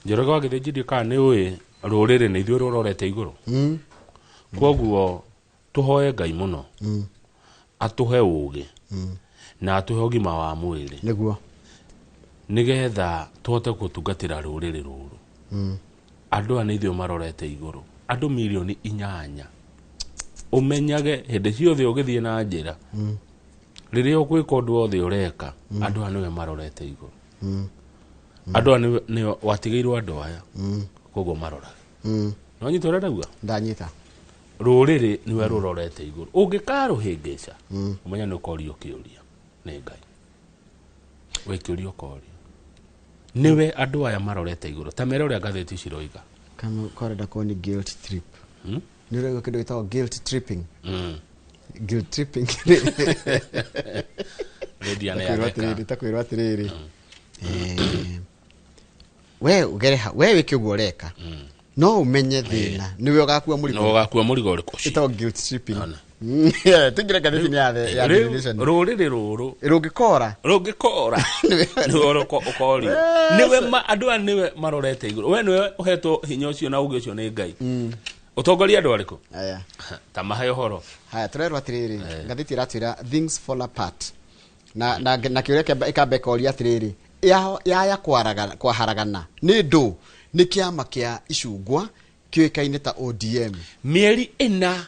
Njoroge wa Githĩnjĩri ka nĩ ũĩ rũrĩrĩ nĩ ithuĩ rũrorete igũrũ. Kwoguo tũhoe Ngai mũno atũhe ũũgĩ na atũhe ũgima wa mwĩrĩ nĩguo nĩgetha tũhote gũtungatĩra rũrĩrĩ rũrũ. Andũ nĩ ithuĩ marorete igũrũ, andũ milioni 8. Ũmenyage hĩndĩ ciothe ũgĩthiĩ na njĩra rĩrĩa ũgwĩka ũndũ wothe ũreka, andũ nĩwe marorete igũrũ. Andũ nĩwe watigĩirwo andũ aya, kwoguo maroraga. No nyita ũrĩa ndauga? Ndanyita. Rũrĩrĩ nĩwe rũrorete igũrũ. Ũngĩkarũhĩngĩca ũmenya nĩ ũkorio kĩũria nĩ Ngai. Wĩkĩũria ũkorio. Niwe andũ aya marorete igũrũ. Ta mere ũrĩa ngathĩti ciroiga. Kama koreda koni guilt trip. Ni rego kidogo itawa guilt tripping. Guilt tripping. Takwirwa atiriri. We ugereha we wĩkĩguo ũreka. No umenye thĩna niwe ũgakua mũrigo. No ũgakua mũrigo ũrĩkũ ũcio. Itawa guilt tripping. Tũngĩre ngathĩti ni ya rũrĩrĩ rũrũ rũngĩkora niwe ũkorio. Niwe andũ aya niwe marorete igũrũ. We niwe ũhetwo hinya ũcio na ũgĩ ũcio nĩ Ngai. Ũtongoria andũ arĩkũ? Aya. Ta mahe ũhoro. Haya turerwa atiriri ngathĩti iratwĩra things fall apart. Na kĩũria ikambeka ũria atiriri ya kwaragana nĩ ndũ nĩ kĩama kĩa icungwa kĩoĩkaine ta ODM. Mĩeri 4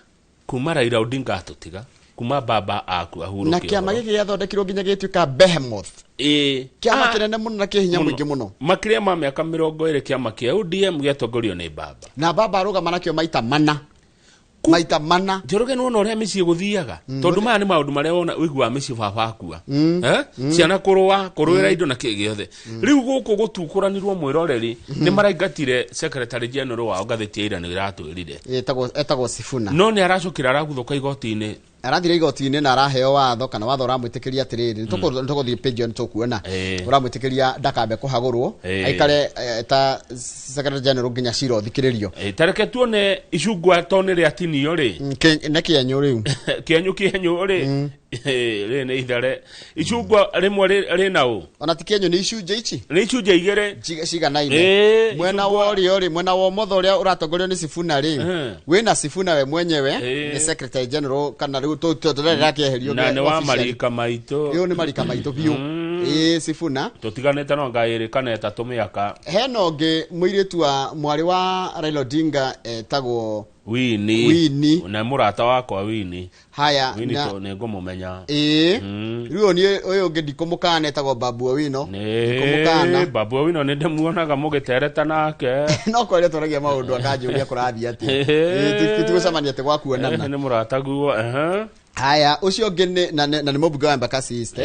kuma Raila Odinga atũtiga, kuma baba aku ahurũkio. Na kĩama gĩkĩ gĩathondekirwo nginya gĩtuĩka behemoth. Kĩama kĩnene mũno na kĩ hinya mũingĩ mũno. Makĩria ma mĩaka 20 kĩama kĩa ODM gĩatongorio nĩ baba. Na baba arũgama nakĩo maita mana. Njoroge nĩ wona ũrĩa mĩciĩ gũthiaga. Tondũ maya nĩ maũndũ marĩa wona ũiguaga mĩciĩ baba akua. Ciana kũrũĩra indo na kĩ gĩothe. Rĩu gũkũ gũtukũranirwo mwĩroreri nĩ maraingatire Secretary General wa ngathĩti ya ira nĩ iratwĩrire. Etagwo Sifuna. No nĩ aracokera araguthũka igoti-inĩ. Arathire igoti-inĩ na araheo watho kana watho ũramwĩtĩkĩria atiriri nĩtũgũthiĩ page on tũkuona ũramwĩtĩkĩria ndakambe kũhagũrwo aikare ta Secretary General nginya cira ũthikĩrĩrio. Tareke tuone icungwa tone rĩa tinio rĩ nĩ kĩenyũ rĩu kĩenyũ rĩ rĩ nĩ ithare icungwa rĩmwe rĩ na ũ ona ti kĩenyũ nĩ icunjĩ ici nĩ icunjĩ igĩrĩ ciganaine. Mwena wa ũrĩo rĩ mwena wa ũmotho ũrĩa ũratongorio nĩ Sifuna rĩ wĩna Sifuna we mwenyewe nĩ Secretary General kana rĩu tũrerera kĩeherio na nĩ wa marika maitũ. Nĩ marika maitũ biũ. Sifuna tũtiganĩte no ngaĩrĩ kana 3 mĩaka. Hena ũngĩ mũirĩtu wa mwarĩ wa Raila Odinga etagwo Winnie na mũrata wakwa Winnie. Haya na nĩ ngũmũmenya. Rĩu ni ũyũ ũngĩ ndikũmũkana etagwo Babu Owino. Ndikũmũkana Babu Owino nĩ ndĩmuonaga mũgĩtereta nake. No kwĩrĩa tũragia maũndũ akanjũria kũrathiĩ atĩ tũgũcemania atĩ gwakuonana. Nĩ mũrata guo. Haya ũcio ũngĩ na nĩ mũbunge wa Embakasi East.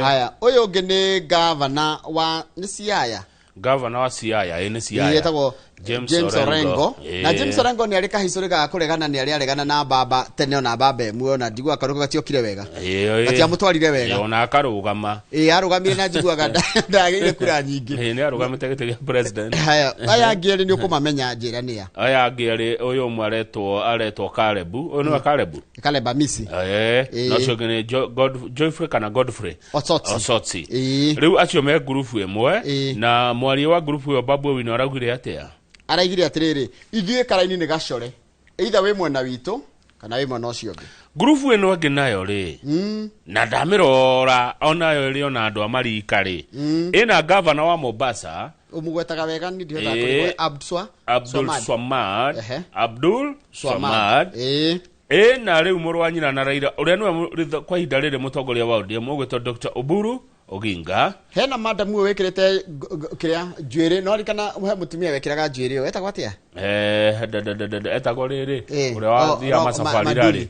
Haya ũyũ ũngĩ nĩ governor wa Siaya. Governor wa Siaya nĩ Siaya. Yetagwo James Orengo. Na James Orengo nĩ arĩ kahisũrĩ ga kũregana nĩ arĩ aregana na baba tene ona baba ĩmwe ona njiguaga karuka gatiokire wega. Gatiamũtwarire wega. Ona akarũgama. Arũgamire na njiguaga ndagĩire kura nyingĩ. Nĩ arũgamĩte gĩtĩ gĩa president. Haya aya angĩ nĩ ũkũmamenya njĩra nĩa. Aya angĩ ũyũ ũmwe aretwo Karebu. Ũyũ nĩ Karebu. Kaleba Misi. Na ũcio ũngĩ nĩ Joyfrey kana Godfrey Osotsi. Rĩu acio me ngurubu ĩmwe na mwaria wa ngurubu ĩyo Babu Owino araugire atĩa? Araigire atiriri ithuĩ karaini nĩ gacore either wĩ mwena witũ kana wĩ mwena ũcio ũngĩ. Ngurubu ĩno ĩngĩ nayo rĩ na ndamĩrora onayo ĩrĩ ona andũ amarika rĩ ĩna governor wa Mombasa ũmũgwetaga wega nĩ ndĩhota kũrĩwe Abdul Swamad na rĩu mũrũ wa nyina na Raila ũrĩa nĩwe kwa ihinda rĩrĩ mũtongoria wa ODM ũgwĩtwo Dr. Oburu Oginga. Hena madam uwe wekirete kĩrĩa njuĩrĩ no rikana he mũtumia wekiraga njuĩrĩ yo etagwo atĩa? Etagwo rĩrĩ ũrĩa wa thia masafari rarĩ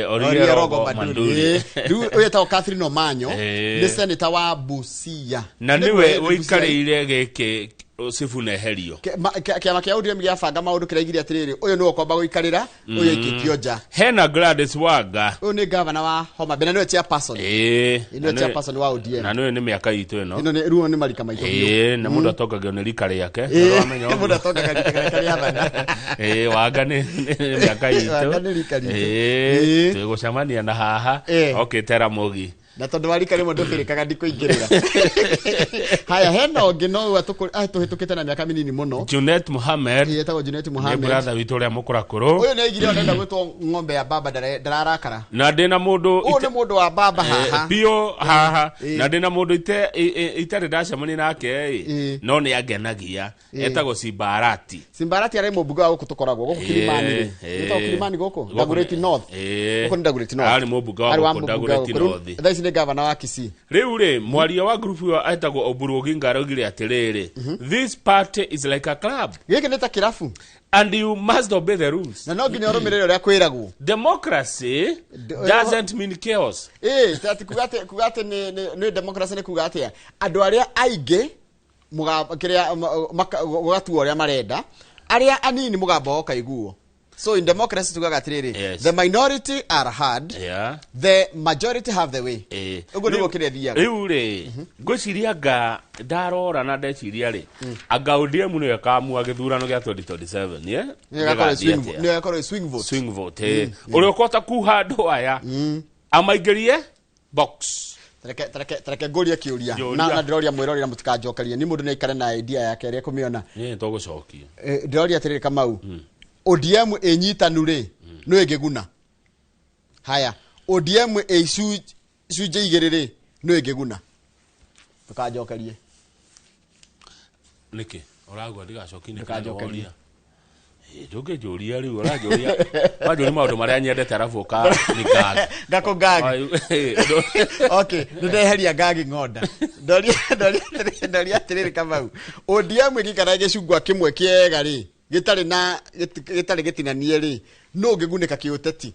Oriero Manduri. Rĩu ũyũ etagwo Catherine Omanyo nĩ senator wa Busia na niwe ũikarĩire gĩkĩ Sifuna eherio. Kĩama kĩa ODM gĩabanga maũndũ kĩraigire atiriri ũyũ nĩwe ũkomba gũikarĩra ũyũ ikĩtio nja. Hena Gladys Wanga. Ũyũ nĩ governor wa Homa Bay na nĩwe chairperson. Nĩwe chairperson wa ODM. Na nĩwe nĩ mĩaka itũ ĩno. Ĩno nĩ ruo nĩ marika maitũ. Na mũndũ atongagio nĩ rika rĩake. Mũndũ atongagio nĩ rika rĩa bana. Wanga nĩ mĩaka itũ. Wanga nĩ rika ritũ. Tũgũcemania na haha okĩte Ramogi. na tondu warika rimwe ndubirikaga ndikuingirira haya hena ongi no tuhitukite na miaka minini muno Junet Mohamed yetagwo Junet Mohamed brother witu uria mukurakuru uyu ni igire onenda gwitwo ng'ombe ya baba ndararakara na ndina mundu uyu ni mundu wa baba haha pio haha na ndina mundu itari ndacemani nake no ni agenagia etagwo Simbarati ari mubuga wa gutukoragwo guku Kilimani etagwo Kilimani guku Dagoretti North guku ni Dagoretti North ari mubuga wa guku Dagoretti North thaisi ni gavana wa Kisii riu ri mwaria wa group wa etagwo Oburu Oginga arogire atiriri this party is like a club giki ni ta kirafu and you must obey the rules na no nginya urumirire uria kwiragwo democracy doesn't mean chaos tati kugate ni democracy ni kugate andu aria aige mugakiria gugatuo uria marenda aria anini mugambo kaiguo so in democracy tugaga atiriri the minority are heard the majority have the way ugo nigo kiredia riu ri ngociria nga ndarora na ndeciria ri anga ODM ni yakamua githurano gya 2027 ni yakoro swing vote uri ukota kuha andu aya amaingirie box Tareke ngoria kiuria na ndiroria mwirorira mutikajokerie ni mundu ni ikare na idea yake ri kumiona to gucokia ndiroria atiriri Kamau ODM enyitanu ri no egeguna haya ODM ecuje igiriri no egeguna tukajokerie niki uragwa ndigacoki ni kajokeria ndoge joria ri urajoria wajori maundu maria nyendete arafu ka ni gako gagi okay ndeheria gagi ngoda ndoria atiriri Kamau ODM gikara gicungwa kimwe kiega ri gitari gitinanie ri no gigunika kiuteti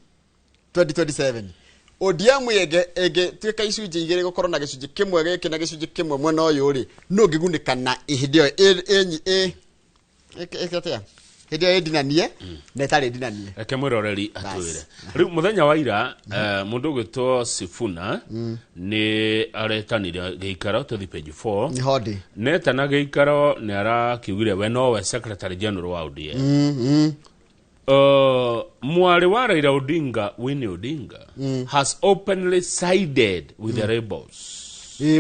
2027 ODM ege tweka icunje igire gukorwo na gicunje kimwe giki na gicunje kimwe mwena uyu ri no gigunika na ihindio eketea hidio edinanie netari edinanie eke mwiroreri atwire riu muthenya wa ira mundu gwitwo Sifuna ni aretanire geikaro to the page 4 ni hodi netana geikaro ni arakiugire we no we secretary general wa ODM mwari wa Raila Odinga Winnie Odinga has openly sided with the rebels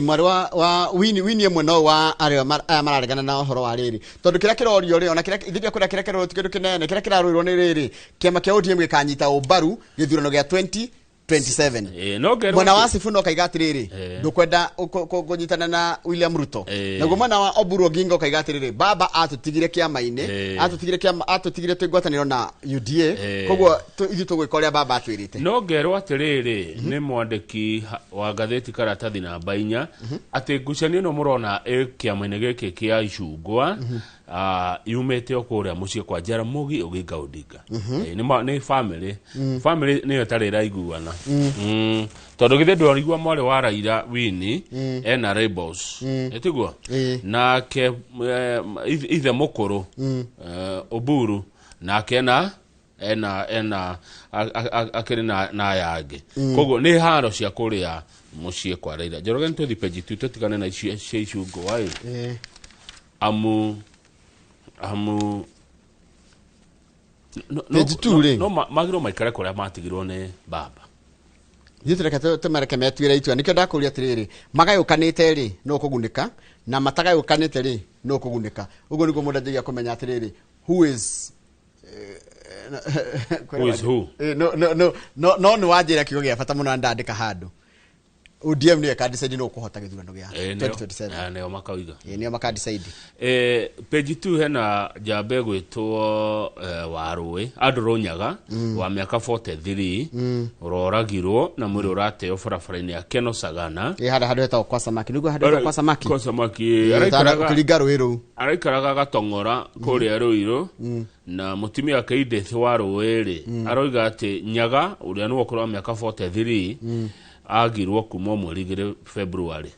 mwari wa Winnie mwe wa ario mararegana na horo wa riri tondu kira kirorio ri ona kira ithikia kura kira kiro tikiru kinene kira kiraruirwo ni riri kiama kia ODM gikanyita ubaru githurano gia 2027 mwana wa Sifuna kaiga atiriri ndukwenda kunyitana na William Ruto naguo mwana wa Oburu Oginga kaiga atiriri baba atutigire kiama-ini atutigire twigwataniro na UDA koguo ithu tugwikoria baba atwirite no ngerwo atiriri ni mwandiki wa gatheti karatathi namba 4 ati ngucanio no murona kiama-ini giki kia icungwa yumete okuria mucie kwa Jaramogi Oginga Odinga ni family ni yotarira iguana tondu githe ndorigwa mwari wa Raila Winnie ena rebels etigwa na ke ithe mukuru Oburu na kena ena akiri na yangi koguo ni haro cia kuria mucie kwa Raila Njoroge ntuthi page 2 tutikane na icungwa amu no magiro maikare kuria matigirwo ni baba yithereka temereke metwire itwa nikyo ndakuria atiriri magayukanite ri no kugunika na matagayukanite ri no kugunika ugo niguo mundu agiye kumenya atiriri who is no ni wajira kigo gia bata muno ndandika handu ODM ni decide no kuhota githurano gia 2027 neo makauiga neo makadecide page 2 hena jambe gwitwo Warui Adronyaga wa miaka 43 uroragirwo na mwiri urateo barabara-ini ya Keno Sagana hada hetao kwa samaki niguo hada kwa samaki araikaraga ruiru araikaraga Gatongora kuria ruiru na mutimia Keideth wa Ruiri aroiga ati Nyaga uria ni wakora miaka 43 agirwo kuma mweri 2 February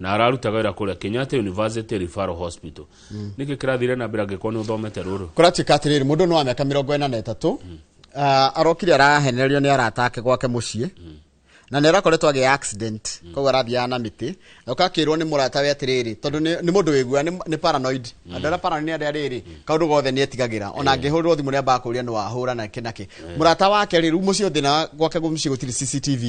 na ararutaga ira kuria Kenyatta University Referral Hospital niki kirathire na mbira ngekoni uthomete ruru kuratika atiriri mundu no wa miaka 43 arokire arahenererio ni aratake gwake mucie na nä rakoretwo agä accident koguo arathiaga na mä tä ukakirwo nä må rata we atä tondå nä må ndå wä gua nä paranoid andå arä a paranoid nä andå arä rä kaå ndå gothe nä etigagä ra ona angä hå rwo thimå nä ambaga kå ria nä wahå ra nakä nakä må rata wake rä rä u må cio thä na gwake gå muciä gå tirä CCTV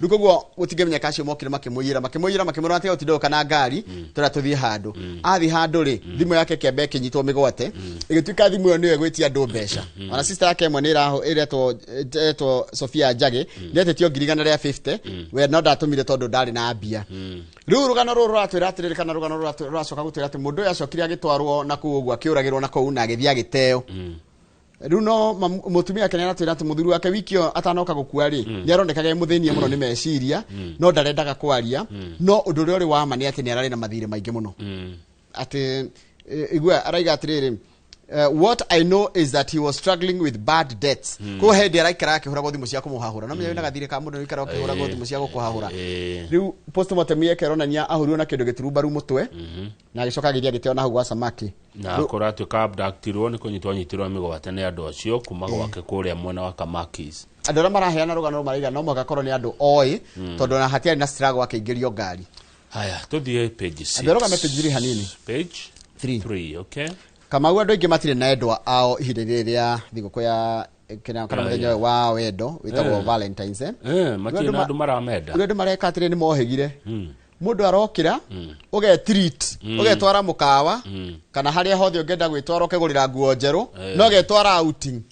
rä u koguo gå tingä menya kacio mokire makä må yä ra makä må ratiga gå tinda kana ngari tå rä a tå thiä handå athiä handå rä thimå yake kä ambe kä nyitwo mä gwate ä gä tuä ka thimå ä yo nä yo ä gwä tia andå mbeca ona sister yake ĩmwe nä ĩretwo Sophia Njagi nä atä tio ngirigana rä a 50 we no ndatå mire tondå ndarä na mbia rä u rå gano rå rå ratwä ra atä rä kana rå gano rå racoka gå twä ra atä må ndå å yå acokire agä twarwo na kå å guo akä å ragä rwo na kå u na agä thiä agä teo rä u no må tumia ake nä aratwä ra atä må thuri wake wiki ä atanoka gå kua rä nä aronekaga må thä nie må no nä meciria no ndarendaga kwaria no å ndå å rä a å rä wa ma nä atä nä ararä na mathirä maingä må no atä igua araiga atä rä rä what I know is that he was struggling with bad debts. Ko hindi araikara akihura thimu cia kumuhahura. No menya gathire ka mundu ikara akihura thimu cia gukuhahura. Riu postmortem yake ronania ahurirwo na kindu giturumbaru mutwe na agicoka agiria giteo na hugwa samaki. Na akora tu ka abductirwo ni kunyitwo nyitirwo migwate ni andu acio kuma gwake kuria mwena wa Kamakis. Andu ara maraheana rugano maraiga no magakorwo ni andu oi tondu na hatiari na struggle akiingirio ngari. Haya tuthie page 6. Andu rogame page 3 hanini. Page 3 okay. Kama andu aingi matire na endwa ao ihinda riria thiguku ya kana muthenya wa wendo witagwo Valentine's matire na andu maramenda andu mareka atire ni mohegire mundu arokira uge treat ugetwara mukawa kana haria hothe ungenda gwitwara ukegurira nguo njeru no ugetwara outing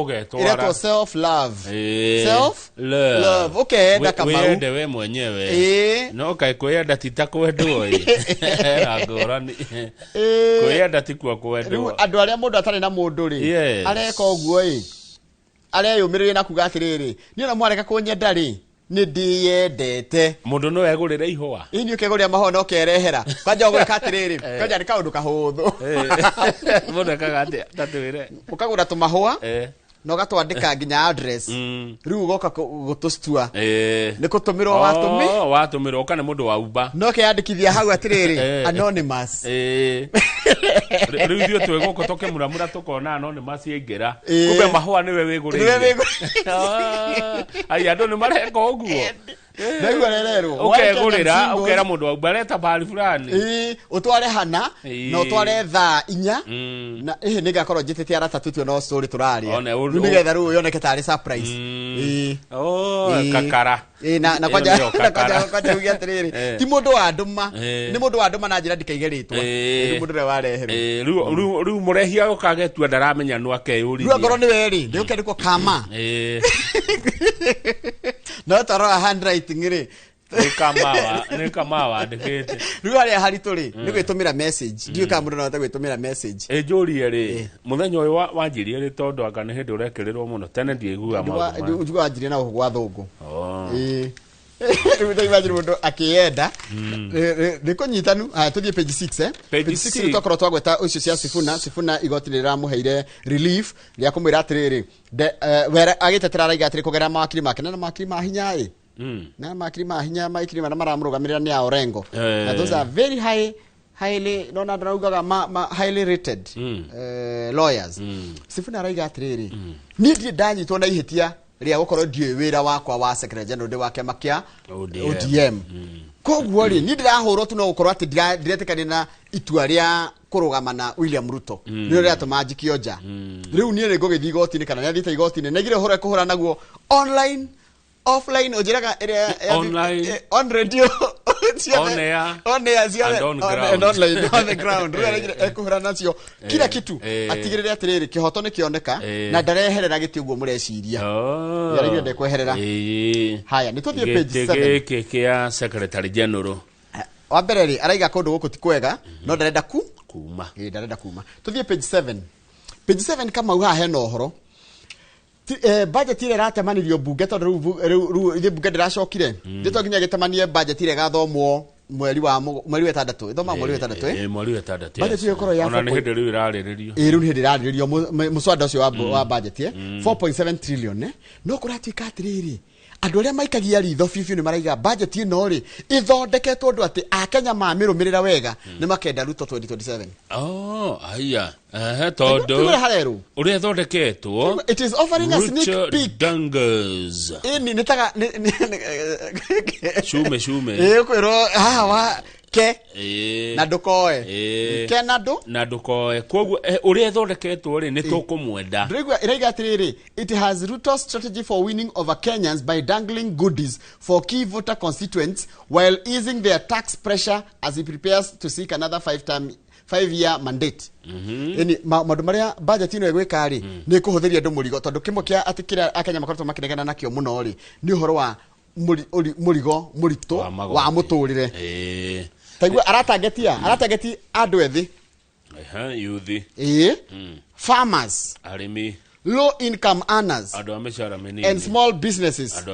ugetwara self love ukeenda kama wende we mwenyewe no kai kwenda titakwendwo agorani kwenda tikwa kwendwo andu aria mundu atari na mundu ri areka uguo areyumiririe na kuga atiriri ni ona mwareka kunyenda ri ni ndiyendete mundu no egurire ihwa ini ukegurira mahua no kerehera kwanja gwika atiriri kwanja ni kaundu kahuthu mundu akaga ati tatwire ukagura tumahua no gatwandika nginya address riu goka gutustua ni kutumirwo watumirwo kana mundu wa uba no kiyandikithia hau atiriri anonymous riu dio twe goko toke muramura tukona anonymous ingira kumbe mahua niwe wigurire ai andu ni mareka uguo Naiwa rerero ukegurira ukera mundu wa ubareta bali fulani utware hana na utware tha inya na ni gakorwo njitete arata tutio no story turaria ni getha ru yoneke tari surprise kakara na kwaja ugia atiriri ti mundu wa nduma ni mundu wa nduma na njira ndikaigeritwo ni mundu re wareheru ru murehia ukagetua ndaramenya no akeyuri ru ngoro ni weri ndikuke ndiko kama no taro handwriting ri ni kamawa ndikete ru ari haritu ri ni gwitumira message ndiyo ka mundu no gwitumira message njuri ri muthenya uyu wanjirie ri tondu anga ni hindi urekerirwo muno tene ndiegua maundu njuga wanjirie na gwa thungu Ruda imagine mundu akienda ni kunyitanu tuthie page 6 page 6 tokoro twagweta ucio cia Sifuna igoti riramuheire relief ria kumwira atiriri wera agitetera raiga atiri kugera mawakiri make na mawakiri ma hinya na mawakiri ma hinya maikiri na maramurugamirira ni Orengo na those are very highly nona ndaugaga highly rated lawyers Sifuna raiga atiriri ni ndie ndanyitwo na ihitia ria gukorwo ndiwe wira wakwa wa secretary general de wake makia ODM koguo ri ni ndirahurwo tu no gukorwo ati ndiretekania na itua ria kurugama na William Ruto ni ria tumajikio nja riu ni ri ngugithii igoti ni kana ni athita igoti ni negire hore kuhura naguo online offline ojiraga online on radio on air and online on the ground ekuhura nacio kila kitu atigirire atiriri kihoto ni kioneka na ndareherera giti uguo mureciria yarigire ndekweherera haya ni tuthie page 7 kia secretary general wa mbere ri araiga kundu guku ti kwega no ndarenda kuma ndarenda kuma tuthie page 7 kama uha hena uhoro budget ile ratemanirio bunge tondu ru ile bunge ndiracokire ndito nginya gitemanie budget ile gathomwo mweri wa 6 ithoma mweri wa 6 mweri wa 6 budget ile korwo ya ona ni hindi riu irariririo riu hindi irariririo muswada ucio wa budget 4.7 trillion no kuratuika atiriri andå arä a maikagia ritho biũ nĩ maraiga budget ĩno rĩ ĩthondeketwo ũndũ atĩ akenya mamĩrũmĩrĩra wega nĩ makenda Ruto 2027. Aya tondũ ũrĩa thondeketwo it is offering a sneak peek. Dangers Nĩ taga shume kwĩrwo haha wa ke na ndukoe ke na ndukoe koguo uria thondeketwo ri ni tukumwenda ndĩraigua ĩraiga atĩrĩrĩ it has Ruto's strategy for winning over Kenyans by dangling goodies for key voter constituents while easing their tax pressure as he prepares to seek another 5-year mandate. Maũndũ marĩa budget ĩno ĩgwĩka rĩ nĩ kũhũthĩria andũ mũrigo tondũ kĩmwe kĩa atĩ kĩrĩa akenya makoretwo makĩregana nakĩo mũno rĩ nĩ ũhoro wa mũrigo mũritũ wa mũtũrĩre. Taigua aratargeti andũ ethĩ youth farmers arimi low income earners andũ a mĩcara mĩnini and small businesses andũ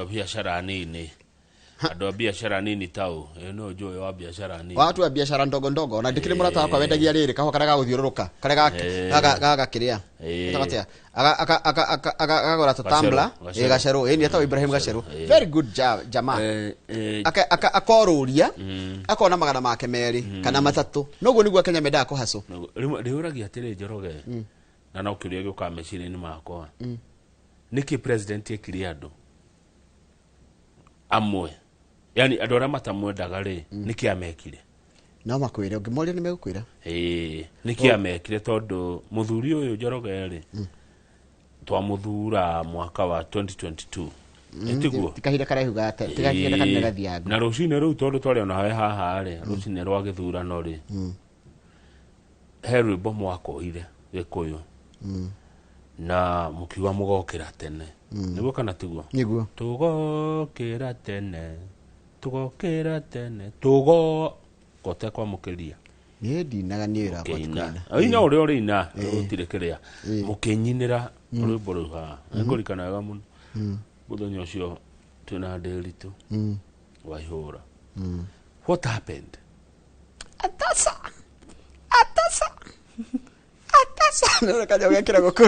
a biashara nini tau no njũĩ wa biashara nini watu wa biashara ndogo ndogo na ndikire mũrata wakwa wendagia rĩrĩ kahũa karĩa gagũthiũrũrũka karĩa gagakĩrĩa tagatia agagũra tũtambla gacerũ ni etagwo Ibrahim Gacerũ very good jamaa akorũria akona magana make merĩ kana matatũ noguo nĩguo Kenya mendaga kũhacũ rĩũragia atĩrĩ Njoroge na no kĩũria gĩũka meciria-inĩ makwa nĩkĩ president ekire andũ amwe yani andũ arĩa matamwendaga rĩ nĩkĩ amekire no makwĩre ũngĩmoria nĩ megũkwĩra nĩkĩ amekire tondũ mũthuri ũyũ Njoroge rĩ twamũthura mwaka wa 2022 etiguo tikahinda karaihu gate tikahinda kanene gathiangu na rũcinĩ rũu tondũ twarĩ ona we haha rĩ rũcinĩ rwa gĩthurano rĩ he rwĩmbo mwakoire Gĩkũyũ na mũkiuga mũgokĩra tene nĩguo kana tiguo nĩguo tũgokĩra tene gote kwa mũkĩria niĩ ndinaga niĩ wĩra kwa tukana ina ũrĩa ũrĩ ina ũtirĩ kĩrĩa mũkĩnyinĩra rwĩmbo rũu haha nĩngũririkana wega mũno mũthenya ũcio twĩna ndĩritũ Waihũra what happened atasa nä kanya gäkä ragwo kå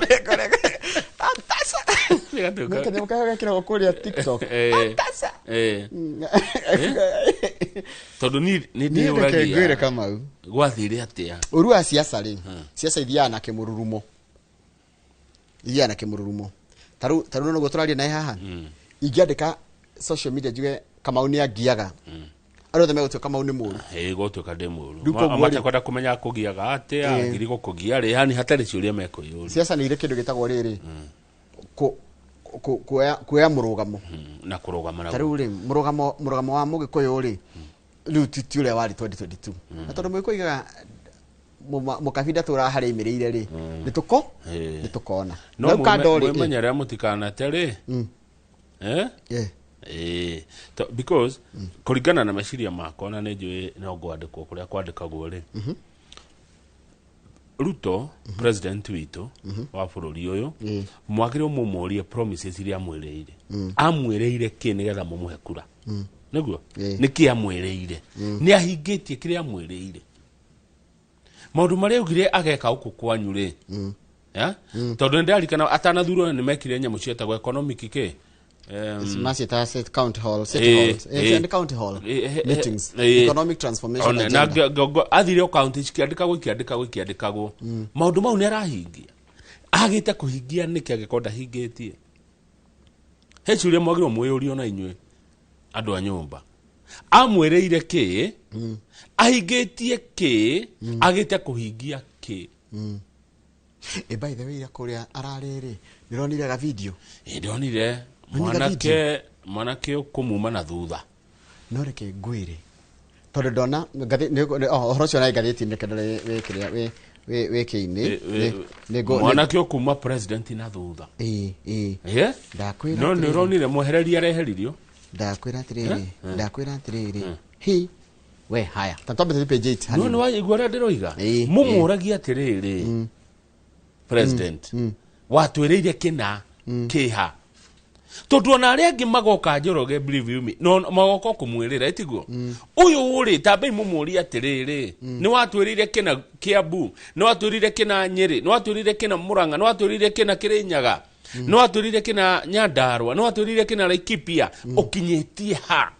rä a TikTok tondå nä ndä å ragia Kamau gwathire atä a å ru wa ciaca rä ciaca ithiaga na kä må rurumo tarä u noguo tå raria naä haha ingä ka social media njuge Kamau nä angiaga andũ othe megũtua Kamau nĩ mũru gũtuĩka ndĩ mũru matakwenda kũmenya kũgiaga atĩa ngiri gũkũgia rĩ yani hatarĩ ciũria mekũiyũria ciaca nĩ irĩ kĩndũ gĩtagwo rĩrĩ kuoya mũrũgamo na kũrũgama na tarĩu rĩ mũrũgamo wa Mũgĩkũyũ rĩ rĩu ti ũrĩa warĩ 2022 na tondũ Mũgĩkũyũ igaga mũkabinda tũra harĩ imĩrĩire rĩ nĩ tũkona no mwĩmenyerera mũtikanate rĩ because kũringana na meciria makwa na nĩ njũĩ no ngwandĩkwo kũrĩa kwandĩkagwo rĩ Ruto president witũ wa bũrũri ũyũ mwagĩrĩirwo mũmũrie promises iria amwĩrĩire kĩ nĩgetha mũmũhe kura nĩguo nĩkĩ amwĩrĩire nĩ ahingĩtie kĩrĩa amwĩrĩire maũndũ marĩa augire ageka gũkũ kwanyu rĩ tondũ nĩndarikana atanathurwo nĩ mekire nyamũ cietagwo economic kĩ Masita State County Hall, City Hall, and County Hall meetings, economic transformation agenda. Na athire o county ikiandĩkagwo maũndũ mau nĩ arahingia agĩte kũhingia nĩkĩ agĩkonda hingĩtie he ciũria mwagĩrĩirwo mwĩyũrio na inyuĩ andũ a nyũmba amwĩrĩire kĩ ahingĩtie kĩ agĩte kũhingia kĩ by the way ira kũrĩa ararĩ rĩ nĩronire ga video ndĩronire mwanake ũkũmuma na thutha no reke ngwĩre tondũ ndona ũhoro ũcio na ngathĩti-inĩ kĩndũ wĩkĩ-inĩ mwanake ũkuma president na thutha ndakwĩra no nĩũronire mwehereria areheririo ndakwĩra atĩrĩrĩ hi we haya tatwambĩte page 8 no nĩ waigua ũrĩa ndĩroiga mũmũragia atĩrĩrĩ president watwĩrĩire kĩna kĩha tondu ona arĩa angĩ magoka Njoroge believe you me no magoka kũmwĩrĩra etiguo ũyũ ũrĩ tambe mũmũria atĩrĩrĩ nĩ watwĩrĩire kĩna Kiambu nĩ watwĩrĩire kĩna Nyĩrĩ nĩ watwĩrĩire kĩna Mũrang'a nĩ watwĩrĩire kĩna Kĩrĩnyaga no atwirire kina Nyandarua no atwirire kina Laikipia ukinyitie ha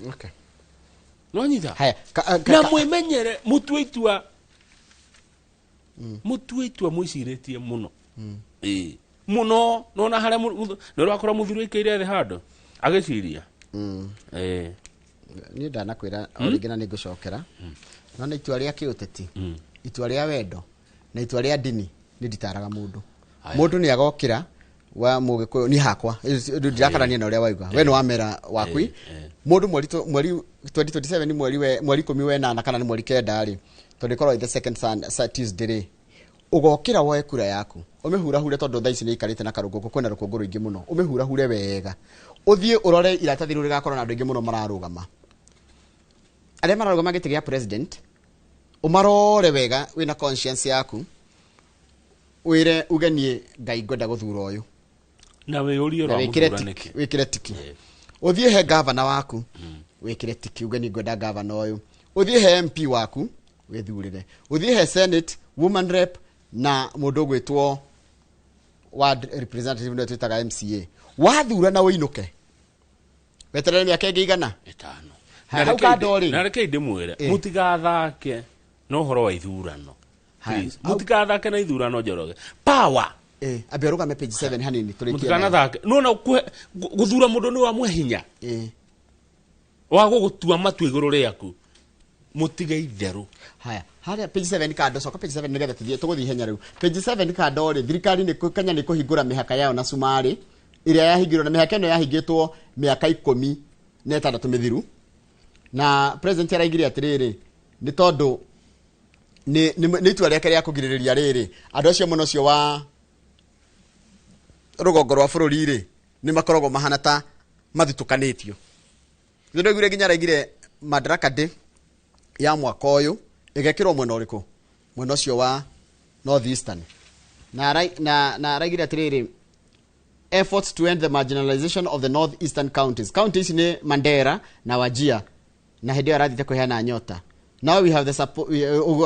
Okay. no nyitha Haya, na mwimenyere mutwitwa mwiciritie muno muno no na hare no rakora muthuru ikeire the hando agiciria ni ndanakwira origina ni ngucokera no ni itua ria kiuteti itua ria wendo na itua ria dini ni nditaraga mundu ni agokira wa mugikuyu ni hakwa ndirakarania na uria waiga we no wamera wakui mundu mweri 2027 ni mweri 10 wenana kana ni mweri 9 ri tondikorwo the second Tuesday ugokira woe kura yaku umehura hure tondu thaici ni ikarite na karungu kwena rukungu ruingi muno umehura hure wega uthie urore iratathi ru rigakorwo na andu ingi muno mararugama aria mararugama giti gia president umarore wega wina conscience yaku wire ugenie ngai ngwenda guthura uyu na we urio ro muthuranike wikire tiki uthie he governor waku wikire tiki ugenie ngwenda governor uyu uthie he MP waku withurire uthie he senate woman rep na mundu gwitwo ward representative ndo twitaga MCA wathura na uinuke weterere miaka ingi igana 5 na reke ndimwire mutigathake no horo wa ithurano please mutigathake na ithurano Njoroge power abiaruga me page 7 hanini tulikia mutikanathake no na guthura mundu ni wa mwehinya wa gugutua matu iguru riaku mutige itheru haya haria page 7 kando soka page 7 nigetha tuthie tuguthi henya riu page 7 kando ri thirikari ni Kenya ni kuhingura mihaka yao na Sumari iria yahingirwo na mihaka ino yahingitwo miaka 16 mithiru na president araigire atiriri ni tondu ni itua riake ria kugiririria riri andu acio muno cio wa rugongo rwa bururi ri ni makoragwo mahana ta mathitukanitio ndio igure ginya araigire Madaraka Day ya mwaka uyu igekirwo mwena uriku mwena ucio wa northeastern na araigire atiriri efforts to end the marginalization of the northeastern counties ni Mandera na Wajir na hindi arathite kuheana nyota now we have the support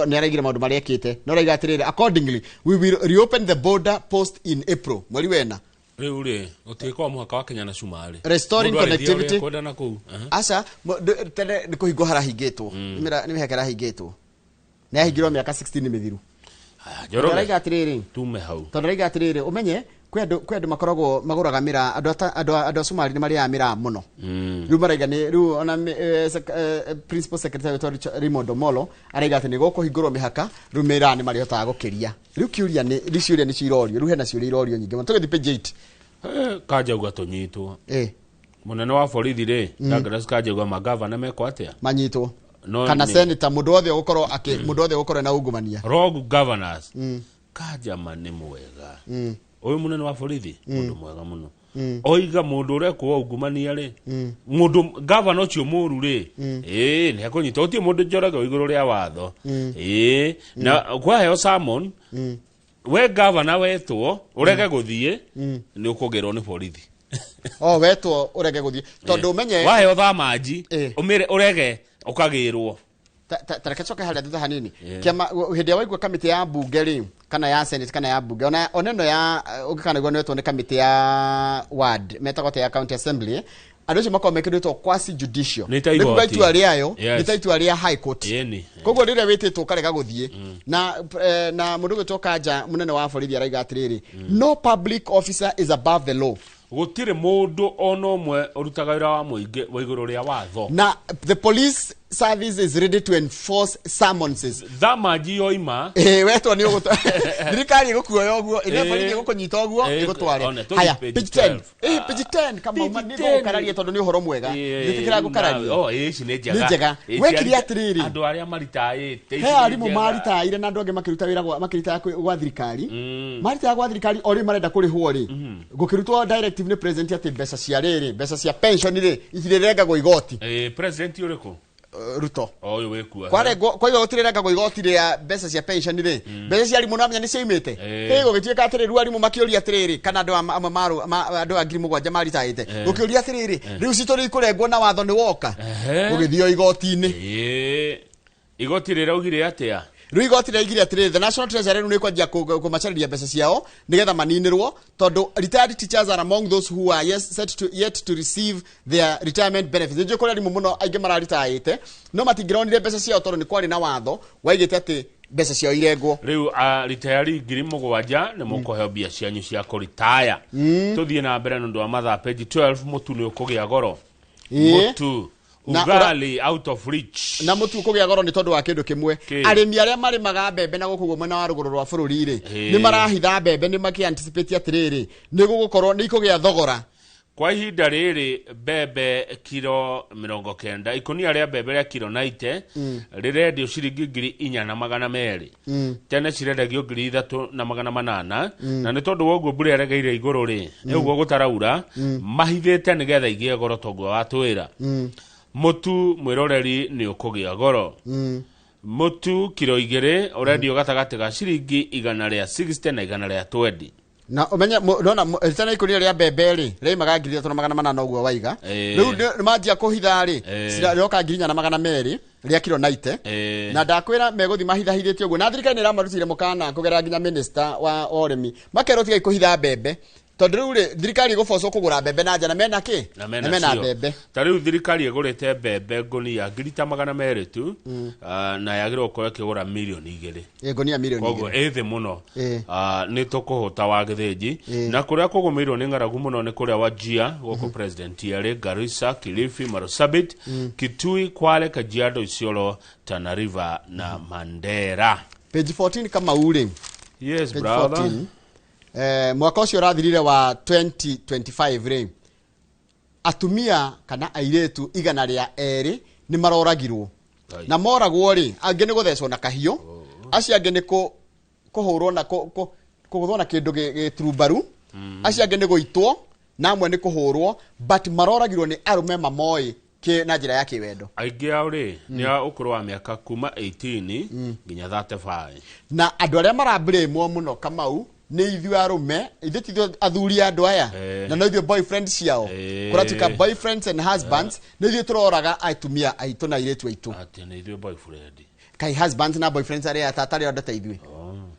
ne araigire maundu maria ekite no raiga atiriri accordingly we will reopen the border post in April mweri wena riu ri utikwa muhaka wa Kenya na Sumari restoring connectivity asa tene ni kuhingo harahingitwo ni mihekera hingitwo na yahingirwo miaka 16 mithiru Njoroge raiga atiriri tume hau tondu raiga atiriri umenye kwendu makoragwo maguraga mira andu Sumari ni maria mira muno riu maraiga ni riu ona principal secretary Raymond Omolo araiga ati ni gukuhingurwo mihaka riu mira ni maria hotaga gukiria riu kiuria ni ciuria ni cirorio riu hena ciuria irorio nyingi muno tugithi page 8 Kanjauga tunyitwo munene wa borithi ri Douglas Kanjauga magavana meko atia manyitwo kana senator mundu othe gukorwo mundu othe gukorwo na ungumania rogue governors Kanjama ni mwega uyu munene wa borithi mundu mwega muno oiga mundu urekwo ungumania ri mundu governor ucio muru ri ni akunyita utie mundu Njoroge iguru ria watho na kwa heo summon we governor wetwo urege guthie ni ukugerwo ni borithi wetwo urege guthie tondu umenye wa heo thamaji umire urege ukagirwo tareke coke haria thutha hanini kiama hindi ya waigua kamiti ya bunge ri kana ya senate kana ya bunge oneno ya ugikanagwo netwo ni kamiti ya ward metagwo ya county assembly andu acio makorwo mekĩrĩtwo quasi judicial nĩguo itua rĩayo nĩ itua rĩa high court koguo rĩrĩa wĩtĩtwo karega gũthiĩ na mũndũ ũgĩtwo Kanja mũnene wa borithi araiga atĩrĩrĩ no public officer is above the law gutire mundu ono mwe urutaga wira wa muingi wa iguru ria watho na the police service is ready to enforce summonses thamaji yoima wetwo ni uguto thirikari igukuoya uguo ine borithi igukunyita uguo igutware haya page 10 page 10 kama manigo kararie tondu ni uhoro mwega thitikira gukararia ici ni njega wekiri atiriri andu aria maritaite he arimu maritaire na andu ange makiruta wira makirita gwa thirikari marita gwa thirikari ori marenda kurihwo ri gukirutwo directive ni president ati mbeca cia riri mbeca cia pension ri ithirengagwo igoti president uriku Ruto oyo wekua kwa hiyo utirengagwo igoti ria mbeca cia pension ri mbeca cia arimu namenya ni ciimite higo gituika atiri ru arimu makioria atiriri kana andu amaru andu a ngiri mugwanja maritaite gukioria atiriri riu cituri kurengwo na watho ni woka ugithio igoti-ini igoti rira ugire atia riu igoti raigire atiri the National Treasury ni kwanjia kumacariria mbeca ciao nigetha maninirwo tondu retired teachers are among those who are yet to receive their retirement benefits. Ndio kuri arimu muno aingi mararitaite no matingironire mbeca ciao tondu ni kwari na watho waigite ati mbeca ciao irengwo. Riu retire 7,000 ni mukuheo mbia cianyu cia kuritaya. Tuthie na mbere nundu wa mathaa page 12 mutu ni ukugia goro. Mutu ugali out of reach. Na mutu kugia goro ni tondu wa kindu kimwe. Arimi aria marimaga mbembe na gukugo mwena wa ruguru rwa bururi ri ni marahitha mbembe ni maki anticipate atiriri ni gugukorwo ni ikugia thogora. Kwa ihinda riri mbembe kilo 90 ikonia ria mbembe ria kilo 90 rirendio ciringi 4,200 tene cirendagio 3,800 na ni tondu woguo mbura eregeire iguru ri eguo gutaraura mahithite nigetha igie goro tongu wa twira mutu mwiroreri ni ukugia goro mutu kilo 2 urendio gatagati ga ciringi 160 na 120 na umenya nona tena ikunia ria mbembe ri ri magangirira tona 800 uguo waiga riu manjia kuhitha ri ciroka ngirinya na 200 ria kilo 90 na ndakwira meguthi mahithahithitio uguo na thirikari ni ramarutire mukana kugera nginya minister wa oremi makero tiga ikuhitha mbembe tondu riu ri thirikari gufoco kugura mbembe na njana mena ki na mena mbembe ta riu thirikari igurite mbembe ngunia 200 tu na yagirwo ko kigura milioni 2 ngunia milioni 2 koguo ethi muno ni tukuhuta wa githinji na kuria kugumirwo ni ngaragu muno ni kuria wajia goko president yari Garissa, Kilifi, Marsabit, Kitui, Kwale, Kajiado, Isiolo, Tana River na Mandera. Page 14 kama ule. Yes brother. Mwaka ucio rathirire wa 2025 ri atumia kana airetu igana ria eri ni maroragirwo na moragwo ri ange ni guthecwo na kahio acio ange ni kuhurwo na kuguthwo na kindu gitrubaru acio ange ni guitwo na amwe ni kuhurwo but maroragirwo ni arume mamoi ke na njira ya kiwendo aingi auri ni ukuru wa miaka kuma 18 nginya 35 na andu aria marabiremwo muno Kamau ni ithu arume ithiti athuri andu aya na no ithu boyfriends ciao kuratika boyfriends and husbands ni ithu turoraga atumia aitu na iretu aitu ati ni ithu boyfriend kai husbands na boyfriends aria atatari ondete ithu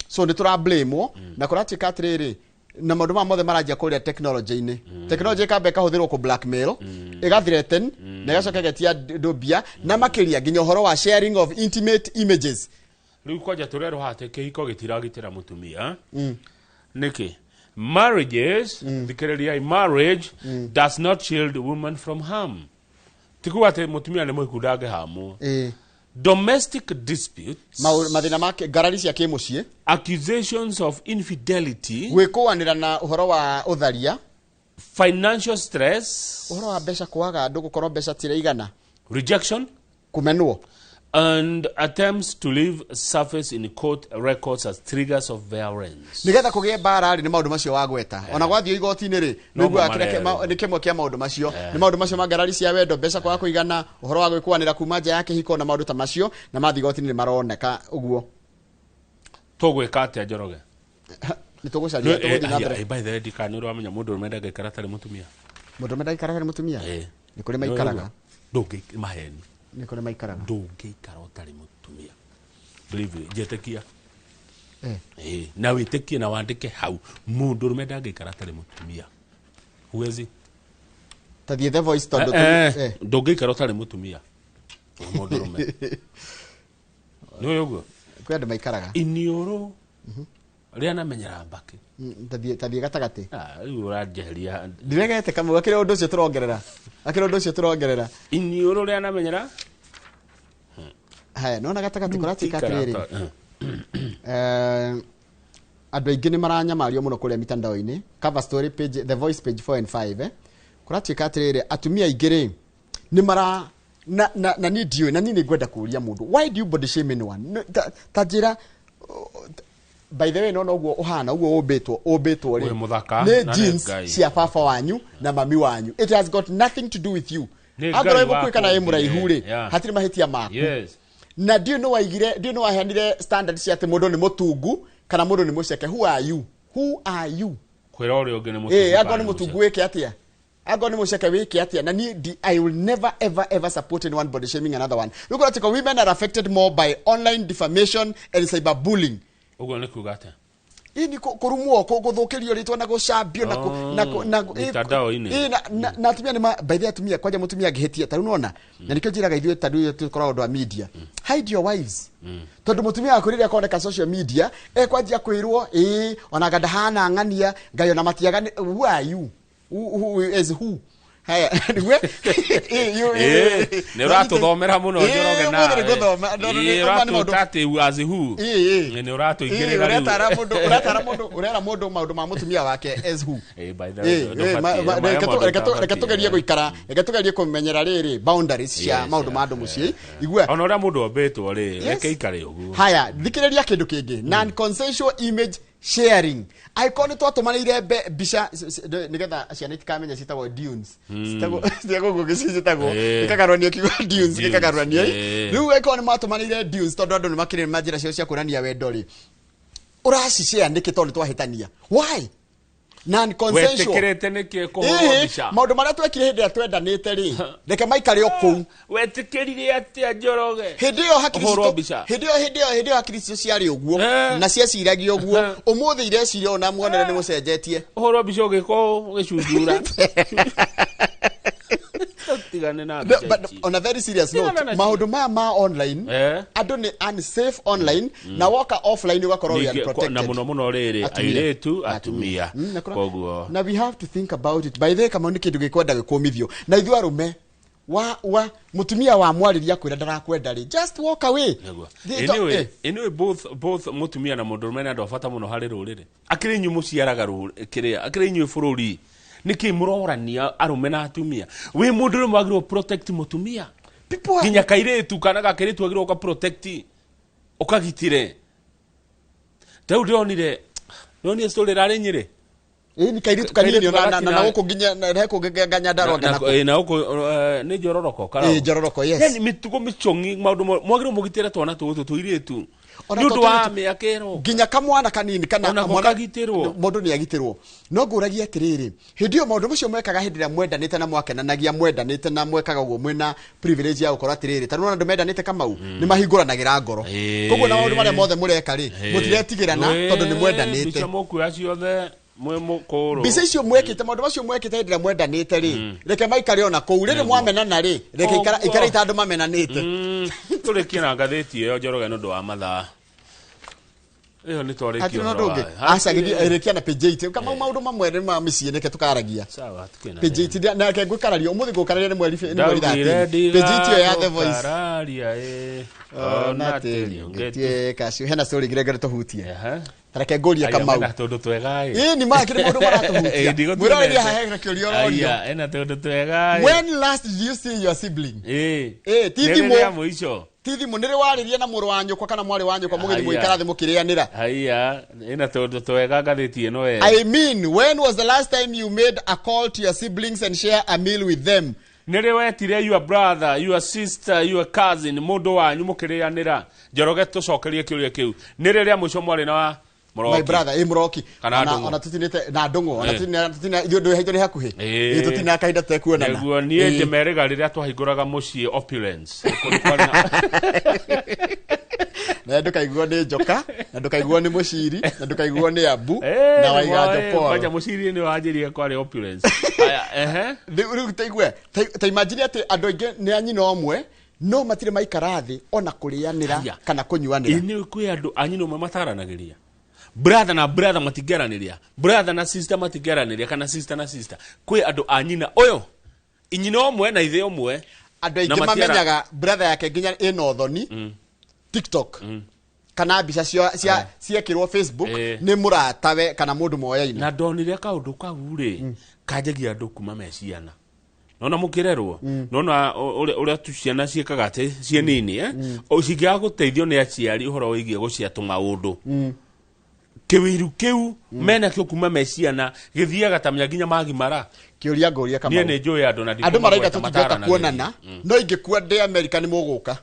so ni tura blame na kuratika atiriri na maundu ma mothe marajia kuria technology-ini technology kabe kahuthirwo ku blackmail igathreaten na igacoka getia ndobia na makiria nginya uhoro wa sharing of intimate images riu kwaja turero hate kihiko gitiragitira mutumia niki marriages thikiriria marriage does not shield women from harm tikuwate mutumia ni muikundange hamu domestic disputes mathina make garari cia kimucie accusations of infidelity gwikuanira na uhoro wa utharia financial stress uhoro wa mbeca kwaga andu gukorwo mbeca tire igana rejection kumenwo and attempts to leave surface in court records as triggers of violence. Nigetha kugie bara ri ni maundu macio wagweta ona gwathio igoti-ini ri nigua ni kimwe kia maundu macio ni maundu macio magarari cia wendo mbeca kwa kuigana uhoro wa gwikwanira kuma nja yake hiko na maundu ta macio na mathi igoti-ini ni maroneka uguo tugwika atia Njoroge ni tugucaria tuguthi na mbere by the way dikaniro amenya mundu umenda gaikara tari mutumia mundu umenda gaikara tari mutumia ni kuri maikaraga ndungi maheni ni kuri maikaraga ndungi ikara tari mutumia believe jetekia na witekie na wandike hau mundu umenda gaikara tari mutumia huwezi tathie the voice tondu ndungi ikara tari mutumia mundu rume no yogo kwa ndu maikaraga inioro ria namenyera mbaki tathie gatagati riu urajeria ndiregete Kamau akire undu ucio turongerera inioro ria namenyera haya nona gatagati kuratika atiriri andu aingi ni maranyamario muno kuria mitandao-ini cover story page the voice page 4 and 5 kuratika atiriri atumia aingiri ni mara na ni dio na ni ngwenda kuria mundu why do you body shame anyone tajira by the way no uguo uhana uguo ubitwo ri ni jeans cia baba wanyu na mami wanyu it has got nothing to do with you agora ibo kwika na emuraihu ri hatiri mahitia maku na dio no wahanire standard cia te mundu ni mutungu kana mundu ni muceke who are you kwira uri ungi ni mutungu agora ni mutungu weke atia Ago ni musheke wiki atia na ni I will never ever support anyone body shaming another one. Look at women are affected more by online defamation and cyberbullying. Ugo ni kugata. Ini kurumwo guthukirio ritwa na gucambio na mitandao ini na atumia ni by the atumia kwaja mutumia ngihitia ta unaona na nikyo njiraga ithuĩ ta rĩu tukora ũndũ wa media hide your wives tondu mutumia akuriria koneka social media kwanjia kwirwo ona gadahana ng'ania ngayo na matiaga who are you who is who haya niwe ne rato thomera muno Njoroge na rato tate as who ne rato igirira urera mundu maundu ma mutumia wake as who by the way rekatugerie guikara rekatugerie kumenyera riri boundaries cia maundu ma andu mucii igwe ona ura mundu obetwo ri reke ikare uguo haya thikiriria kindu kingi non consensual image sharing icon twatumanire bica nigetha ciana itikamenya citagwo dunes citagwo gugicitagwo ikagarwania kiugo dunes ikagarwania riu icon matumanire dunes tondu andu nimakire majira cio cia kurania wendo ri uraci share niki tondu twahitania why non consensual wetikirete niki kuhurwo bica maundu maria twekire hindi atwendanite ri reke maikare oku wetikirire atia Njoroge hindi yo hakiri cio ciari uguo na cia ciragio uguo umuthi ireciria ona muonere ni mucenjetie uhurwo bica ugiko gicunjura but on a very serious note maundu ma online andu ni unsafe online na woka offline ugakorwo we unprotected na muno riri airetu atumia koguo na we have to think about it by the kama ni kindu gikwenda gikumithio na ithu arume wa mutumia wa mwariria kwira ndarakwenda ri just walk away anyway both mutumia na mundu rume ndo bata muno hari rurire akiri nyu muciaraga kiria akiri nyu bururi niki murorania arume na atumia we mundu rumwe agiro protect mutumia ginya kairetu kana gakiretu agiro ka protect ukagitire tau ndionire noni story rari nyire ni kairetu kanini na uko ginya na ko ganya ndaro na uko ni jororoko kara jororoko yes yani mitugo michongi maundu mwagiro mugitire twana tuiretu nundu wa miakero ginya kamwana kanini kana mwana gitirwo mundu ni agitirwo no nguragia atiriri hindi yo maundu macio mwekaga hindi ria mwendanite na mwakenanagia mwendanite na mwekaga uguo mwena privilege ya gukora atiriri ta nuna ndumendanite kamau ni mahinguranagira ngoro koguo na maundu maria mothe mureka ri mutiretigirana tondu ni mwendanite bica mukuya ciothe mwemukuru bica icio mwekite maundu macio mwekite hindi ria mwendanite ri reke maikare ona kou riri mwamenana ri reke ikara itandu mamenanite turekia ngatheti iyo Njoroge nundu wa mathaa iyo ni twarekia asa gidi erekia na page 8 kama maundu mamwe ni ma micii neke tukaragia sawa tukena page 8 na ke ngukararia umuthi ngukararia ni mweri thati page 8 ya the voice kararia na teli ngetie kasi hena story gire tuhutie tareke ngoria kamau na tondu twega ni makire mundu maratuhutia mwiraria hahe kiurio roria ena tondu twega when last did you see your sibling tithi munire wariria na muru wa nyukwa kana mwari wa nyukwa mugithi muikara thi mukirianira haya ina tondu twega gatheti ino we I mean when was the last time you made a call to your siblings and share a meal with them nire wetire your brother your sister your cousin mundu wanyu mukirianira Njoroge tucokerie kiuria kiu nire ria muico mwari na Muroki. My brother Muroki ona tutinite na ndungu ona tutina ndu haitho ni hakuhi tutina kaida tekuona na neguo nie ndemerega riria twahinguraga mucii opulence na ndukaiguo ni njoka na ndukaiguo ni muciri na ndukaiguo ni abu na waiga joko kwaja muciri ni wanjirie kwari opulence aya riu taigwe ta imagine ati andu aingi ni anyina omwe no matire maikarathi ona kurianira kana kunyuanira ni kwi andu anyina omwe mataranagiria brother na brother matigeraniria brother na sister matigeraniria kana sister na sister kwi andu anyina oyo inyina omwe na ithe omwe andu aingi mamenyaga brother yake ginya ino thoni TikTok kana bica ciekirwo Facebook ni muratawe kana mundu moyaine na ndonire kaundu kagure kajagia andu kuma meciana nona mukirerwo nona uria tuciana ciekaga ati cie nini o cigia guteithio ni aciari uhoro wigie guciatu maundu kiwiru kiu mena kio kuma meciana githiaga tamya ginya magimara kiuria ngoria kama nie ni njui andu na andu maraiga tutungeka kuonana no ingekuwa ndi America ni muguka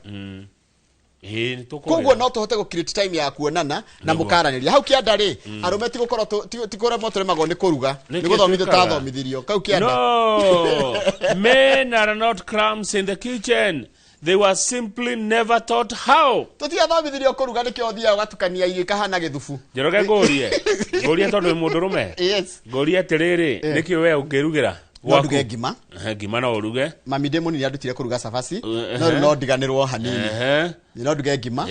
koguo no tuhote gå create time ya kuonana na mukaranĩria hau kĩanda rĩ arũme ti gũkorwo ti kũremwo tũremagwo nĩ kũruga nĩ gũthomithio tathomithirio kau kĩanda. No, men are not crumbs in the kitchen. They were simply never taught how. Tũtiathomithirio kũruga nĩkĩo ũthiaga ũgatukania irio ikahana gĩthubu. Njoroge ngũrie tondũ wĩ mũndũrũme. Yes. Ngũrie atĩrĩrĩ nĩkĩ we ũngĩrugĩra no nduge ngima ngima no uruge mami ndĩ mũnini andutire kũruga cabaci no no ndiganĩrwo hanini no nduge ngima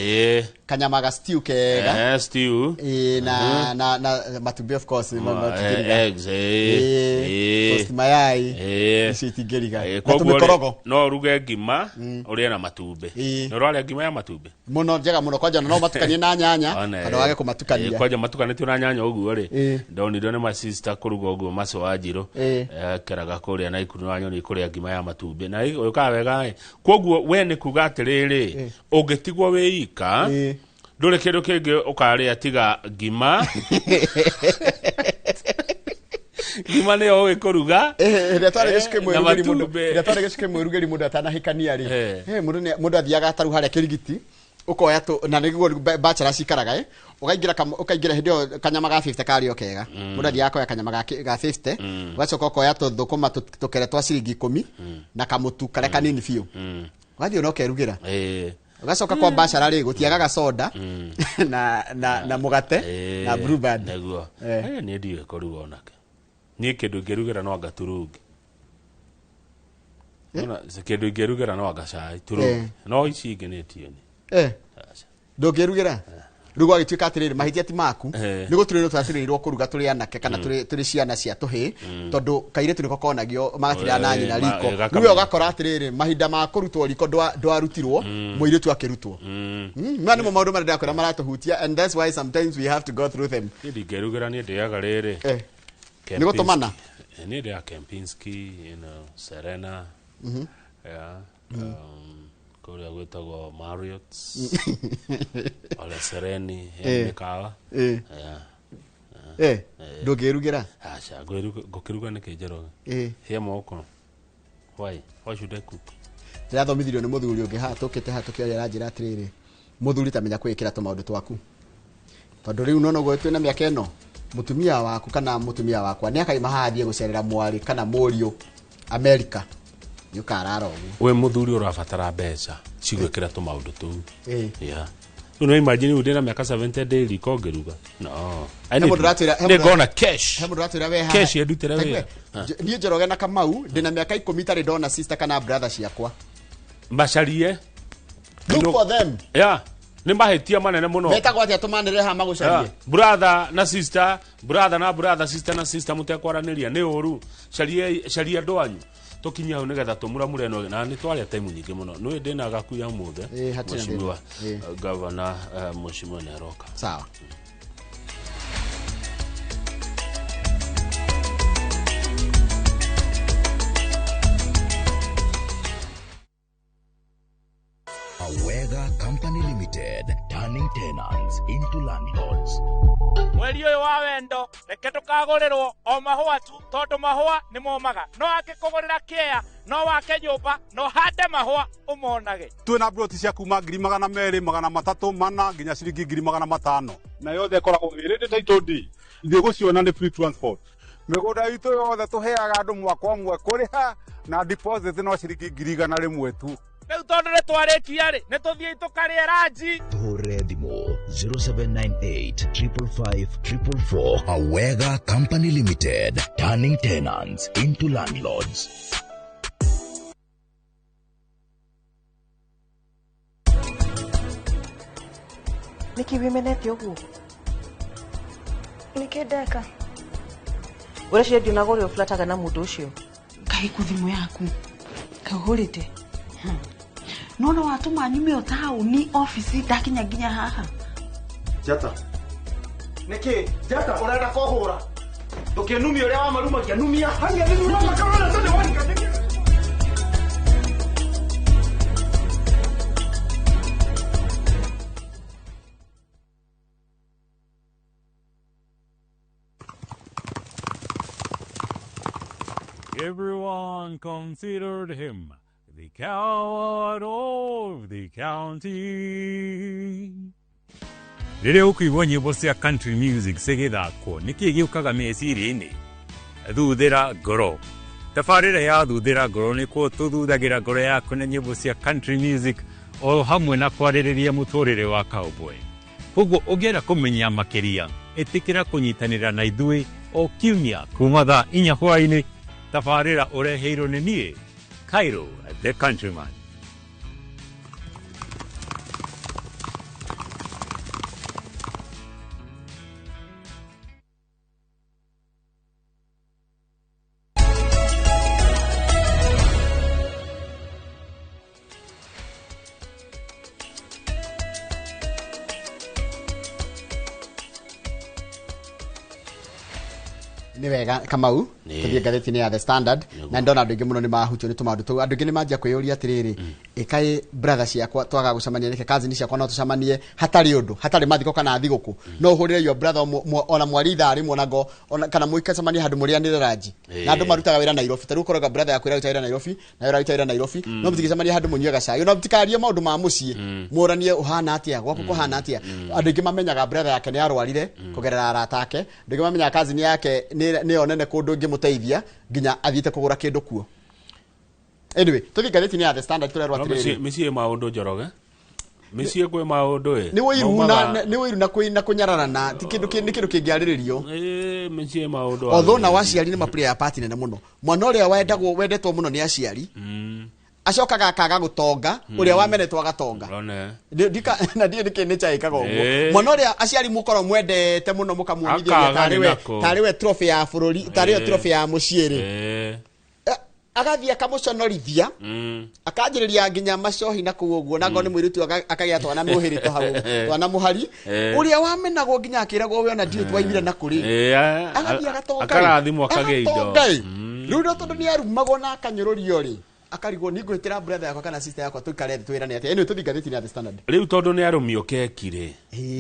kanyama ga stew kega stew na matumbĩ of course eggs toast mayai itingĩriga matumbĩ no uruge ngima ũrĩe na matumbĩ no ũrarĩa ngima ya matumbĩ mũno njega mũno kwanja no matukanie na nyanya kana wage kũmatukania kwanja matukanĩtio na nyanya ũguo rĩ ndonirio nĩ ma sister kũruga ũguo Maso wa Njirũ keraga kũrĩa na ikũnũ wa nyoni kũrĩa ngima ya matumbĩ na ũkaga wega koguo we nĩ kuga atĩrĩrĩ ũngĩtigwo wĩ ika ndũrĩ kĩndũ kĩngĩ ũkarĩa tiga ngima ngima nĩyo ũĩ kũruga rĩrĩa twarĩ gĩcukĩ mwĩrugĩri mũndũ atanahikania rĩ mũndũ athiaga ataru harĩa kĩrigiti ukoya na nĩguo bachelor cikaraga ukaingĩra hĩndĩ ĩyo kanyama ga 50 karĩo kega mũndũ athiaga koya kanyama ga 50 ugacoka ukoya tũthũkũma tũkere twa ciringi 10 na kamutu karĩa kanini biũ ugathiĩ no kerugĩra ugacoka kwa bachelor rĩ gũtiagaga soda na mũgate na blue band nĩguo niĩ ndiũĩ kũruga onake niĩ kĩndũ ngĩrugĩra no anga turungi kĩndũ ngĩrugĩra no anga cai turungi no ici ingĩ nĩ tioni ndũngĩrugĩra rĩu gwagĩtuĩka atĩrĩrĩ mahĩtia ti maku nĩ gũturĩ nĩ twacĩrĩirwo kũruga tũrĩ anake kana tũrĩ ciana cia tũhĩ tondũ kairĩtu nĩko konagio magatira na nyina riko rĩu ũgakora atĩrĩrĩ mahinda ma kũrutwo riko ndwarutirwo mũirĩtu akĩrutwo na nĩmo maũndũ marĩa ndĩrakwĩra maratũhutia and that's why sometimes we have to go through them. Ndingĩrugĩra niĩ ndĩaga rĩrĩ nĩ gũtũmana niĩ ndĩaga Kempinski Serena kũrĩa gwĩtagwo Marriott ole Sereni mĩkawa ndũngĩrugĩra aca ngũkĩruga nĩkĩ Njoroge hia moko why should I cook ndĩrathomithirio nĩ mũthuri ũngĩ haha tũkĩte haha tũkĩoya ranjĩra atĩrĩrĩ mũthuri tamenya kwĩkĩra tũmaũndũ twaku tondũ rĩu no gwĩtwĩ na mĩaka ĩno mũtumia waku kana mũtumia wakwa nĩ akaima haha thiĩ gũcerera mwarĩ kana mũriũ America yukarara ũguo we mũthuri ũrabatara mbeca cigwĩkĩra tũmaũndũ tũu no imagine u ndĩna mĩaka 70 daily kongeruga no nĩ ngona cash cash yendutĩra wĩra niĩ Njoroge na Kamau ndĩna mĩaka 10 itarĩ ndona sister kana brother ciakwa macarie look for them nĩ mahĩtia manene mũno metagwo atĩa tũmanĩrĩre haha magũcarie brother na sister sister na sister mũtekwaranĩria nĩ ũru caria andũ anyu tukinya hau nigetha tumuramure no na ni twaria time nyingi muno no ndina gakuya muthe mheshimiwa governor mheshimiwa Nyaroka sawa Awega Company Limited, turning tenants into landlords. Mweri ũyũ wa wendo reke tukagũrĩrwo o mahũa tu tondũ mahũa nĩ momaga no akĩkũgũrĩra kĩea no wake nyũmba no hande mahũa ũmonage twĩna broti cia kuma 200 300 400 nginya ciringi 500 na yothe ĩkoragwo ĩrĩ title deed ithuĩ gũciona nĩ free transport mĩgũnda itũ yothe tũheaga andũ mwaka ũmwe kũrĩha na deposit no ciringi 100 tu rĩu tondũ nĩ twarĩkia rĩ nĩ tũthiĩ tũkarĩe ranji tũhũrĩre thimũ 0798 555 444. Awega Company Limited, turning tenants into landlords. Niki wimenete ũguo niki ndeka ũreciria ndionagwo ũrĩa ũbulataga na mũndũ ũcio kahĩku thimũ yaku kahũrĩte nona watũma nyume o taũni ofici ndakinya nginya haha Jata niki Jata ũrenda kũhũra ndũkĩnumia ũrĩa wa marumagia numia hania nĩ numia kana tene wanika niki Everyone considered him the coward of the county. Rĩrĩa ũkũigua nyĩmbo cia country music cigĩthakwo nĩkĩ gĩũkaga meciria-inĩ? Thuthĩra ngoro. Tabarĩra ya thuthĩra ngoro nĩkuo tũthuthagĩra ngoro yaku na nyĩmbo cia country music o hamwe na kwarĩrĩria mũtũrĩre wa cowboy. Koguo ũngĩenda kũmenya makĩria ĩtĩkĩra kũnyitanĩra na ithuĩ o kiumia kuma thaa 4 hwaĩ-inĩ. Tabarĩra ũreheirwo nĩ niĩ Cairo the Countryman. Ni wega Kamau tuthie ngathĩti-inĩ ya The Standard na ndona andũ aingĩ mũno nĩ mahutio nĩ tũmaũndũ tũu. Andũ aingĩ nĩ manjia kwĩyũria atĩrĩrĩ, ĩkaĩ brother ciakwa twaga gũcemania nĩke cousin ciakwa no tũcemanie hatarĩ ũndũ, hatarĩ mathiko kana thigũkũ, no ũhũrĩre your brother ona mwari ithaa rĩmwe nago kana mũikacemanie handũ mũrĩanĩre ranji na andũ marutaga wĩra Nairobi. Tarĩu ũkoraga brother yaku ĩraruta wĩra Nairobi na wĩra wĩra Nairobi, no mũtigicemanie handũ mũnyue gacai, no mũtikarie maũndũ ma mũciĩ, mũranie ũhana atĩa gwaku kũhana atĩa. Andũ aingĩ mamenyaga brother yake nĩ arwarire kũgerera arata ake, andũ aingĩ mamenyaga cousin yake nĩ onene kũndũ ngĩmũteithia nginya athiĩte kũgũra kĩndũ kuo. Anyway, tuthi ngathĩti-inĩ ya The Standard tũrerwo atĩrĩrĩ, mĩciĩ maũndũ Njoroge, mĩciĩ kwĩ maũndũ nĩ wĩiru na kũnyararana, ti kĩndũ kĩngĩarĩrĩrio. Mĩciĩ maũndũ although na waciari nĩ maplayer party nene mũno. Mwana ũrĩa wendetwo mũno nĩ aciari acokaga akaga gũtonga ũrĩa wamenetwo agatonga. Na ndiĩ nĩkĩ nĩ chaĩkaga ũguo. Mwana ũrĩa aciari mũkorwo mwendete mũno mũkamuonithia tarĩ we trophy ya bũrũri, tarĩ we trophy ya mũciĩ agathiĩ akamũconorithia akanjĩrĩria nginya macohi na kũu ũguo na ngo nĩ mũirĩtu akagĩa twana mũhĩrĩto hau twana mũhari ũrĩa wamenagwo nginya akĩragwo we ona ndiũ twaimire na kũrĩ agathiĩ agatonga akarathimwo akagĩa indo. Rĩu no tondũ nĩ arumagwo na akanyũrũrio rĩ akarigwo nĩ ngwĩtĩra brother yakwa kana sister yakwa tũikare twĩrane atĩa. Ĩno tũthi ngathĩti-inĩ ya The Standard. Rĩu tondũ nĩ arũmio kekire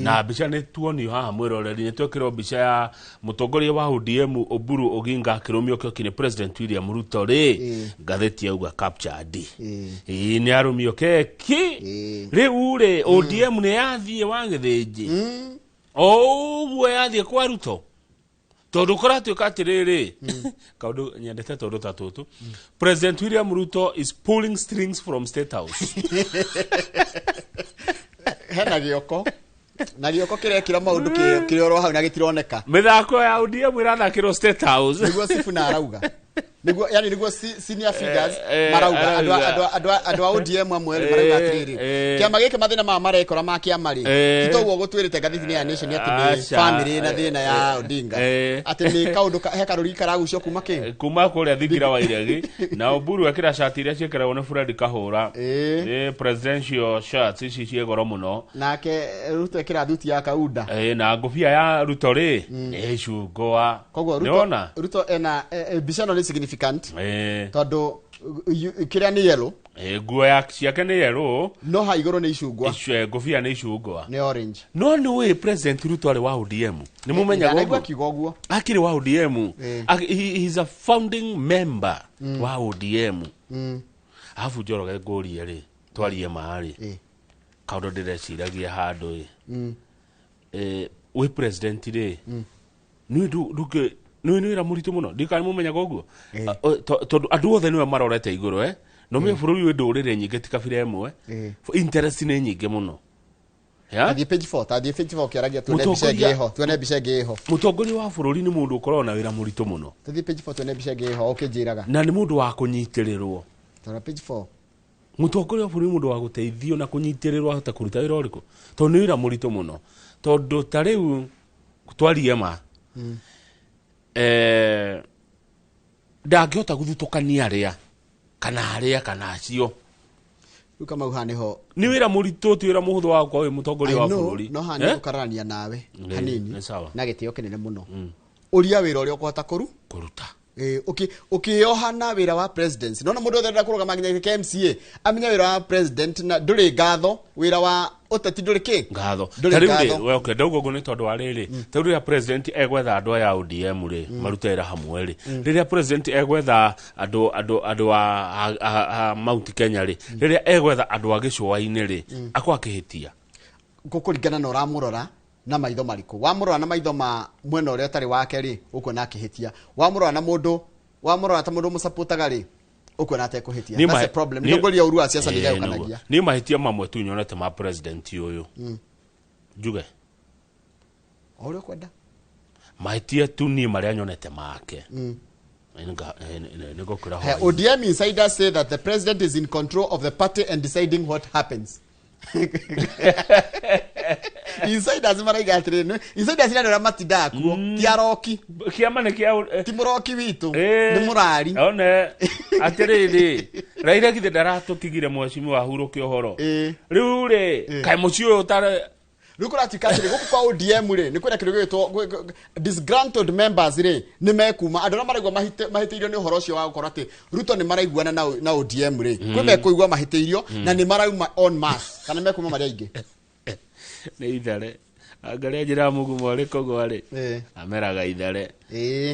na mbica nĩ tuonio haha mwĩroreri, nĩ twekĩrwo mbica ya mũtongoria wa ODM Oburu Oginga akĩrũmio kekire President William Ruto rĩ ngathĩti yauga captured. Nĩ arũmio keki rĩu rĩ ODM nĩ yathiĩ wagĩthĩnji ũguo yathiĩ kwa Ruto tondũ kũratuĩka atĩrĩrĩ kaũndũ nyendete tondũ ta tũtũ. President William Ruto is pulling strings from State House. Hena gĩoko na gĩoko kĩrekĩra maũndũ kĩrĩorwo hau na gĩtironeka. Mĩthako ya ODM ĩrathakĩrwo State House nĩguo Sifuna arauga nĩguo senior figures marauga andũ a ODM amwe marauga atĩrĩrĩ kĩama gĩkĩ mathĩna ma marekora ma kĩama rĩ titoguo gũtwĩrĩte ngathĩti-inĩ ya Nation atĩ nĩ family na thĩna ya Odinga atĩ nĩ kaũndũ he karũri karagucio kuma kũrĩa thingira wa iregi na Oburu ekĩra shati iria ciĩkĩragwo nĩ Fred Kahũra presidential shirts ici ciĩ goro mũno, nake Ruto ekĩra thuti ya Kaunda na ngũbia ya Ruto rĩ ĩcungũa. Koguo Ruto ena mbica ĩno nĩ significant tondũ kĩrĩa nĩ yellow, nguo ciake nĩ yellow no ha igũrũ nĩ icungwa, ngũbia nĩ icungwa nĩ orange. No nĩ wĩ President Ruto arĩ wa ODM, nĩ mũmenyaga ũguo akĩrĩ wa ODM, he is a founding member wa ODM. Alafu Njoroge ngũrie rĩ twarie marĩ kaũndũ ndĩreciragia handũ wĩ president rĩ nĩ wĩra mũritũ mũno ndikani mũmenyaga ũguo tondũ andũ othe nĩwe marorete igũrũ no me bũrũri wĩ ndũrĩrĩ nyingĩ ti kabira ĩmwe interest nĩ nyingĩ mũno. Tadhi page 4 kĩaragia tuone mbica ĩngĩ ĩho. Mũtongoria wa bũrũri nĩ mũndũ ũkoragwo na wĩra mũritũ mũno. Tadhi page 4 tuone mbica ĩngĩ ĩho ũkĩnjĩraga. Na nĩ mũndũ wa kũnyitĩrĩrwo. Tara page 4. Mũtongoria wa bũrũri mũndũ wa gũteithio na kũnyitĩrĩrwo ahota kũruta wĩra ũrĩkũ tondũ nĩ wĩra mũritũ mũno tondũ ta rĩu twarie ma ndangĩhota gũthutũkania arĩa kana acio. Rĩu Kamau haha nĩho nĩ wĩra mũritũ ti wĩra mũhũthũ wa gũkorwo wĩ mũtongoria wa bũrũri. No haha nĩ gũkararania nawe hanini na gĩtĩo kĩnene mũno ũria wĩra ũrĩa ũkũhota kũruta ũkĩoha na wĩra wa presidency. Nona mũndũ othe ndakũrũgama nginya KMCA amenya wĩra wa president na ndũrĩ ngatho wĩra wa uteti nduri ki ngatho Ndũrĩ tariu ngatho. we okay ndaugo ngo ni tondu wa riri tariu ya president egwetha andu aya ODM ri marutera hamwe ri riria president egwetha andu a Mount Kenya ri riria egwetha andu a Gicũa-inĩ ri akwa kihitia gukuringana na uramurora na maitho mariku wamurora na maitho ma mwena uria tari wake ri ukuona akihitia wamurora na mundu wamurora ta mundu musapotaga ri ukuona atekuhitia that's the problem ni ngoria uru a siasa ndiga ukanagia ni mahitia mamwe tu nyonete ma president uyu njuge ore kwenda mahitia tu ni maria nyonete make Nigo kura ho ODM insiders say that the president is in control of the party and deciding what happens. Insiders maraiga atirino insiders ina ndora matida kuo kiaroki kiamane kia timuroki witu ni murari one atiriri Raila githe daratutigire mwecimu wa huruki ohoro riu ri kai mucio utare Rukura tikatire guku kwa ODM ri ni kwira kirugo gitwo disgruntled members ri ni mekuma andora maraigwa mahiteirio ni uhoro cio wa gukora ati Ruto ni maraiguana na ODM ri kwi mekuigwa mahiteirio na ni marauma on mass kana mekuma mari aingi ni ithare angalia njira mugumo ri kogwari ameraga ithare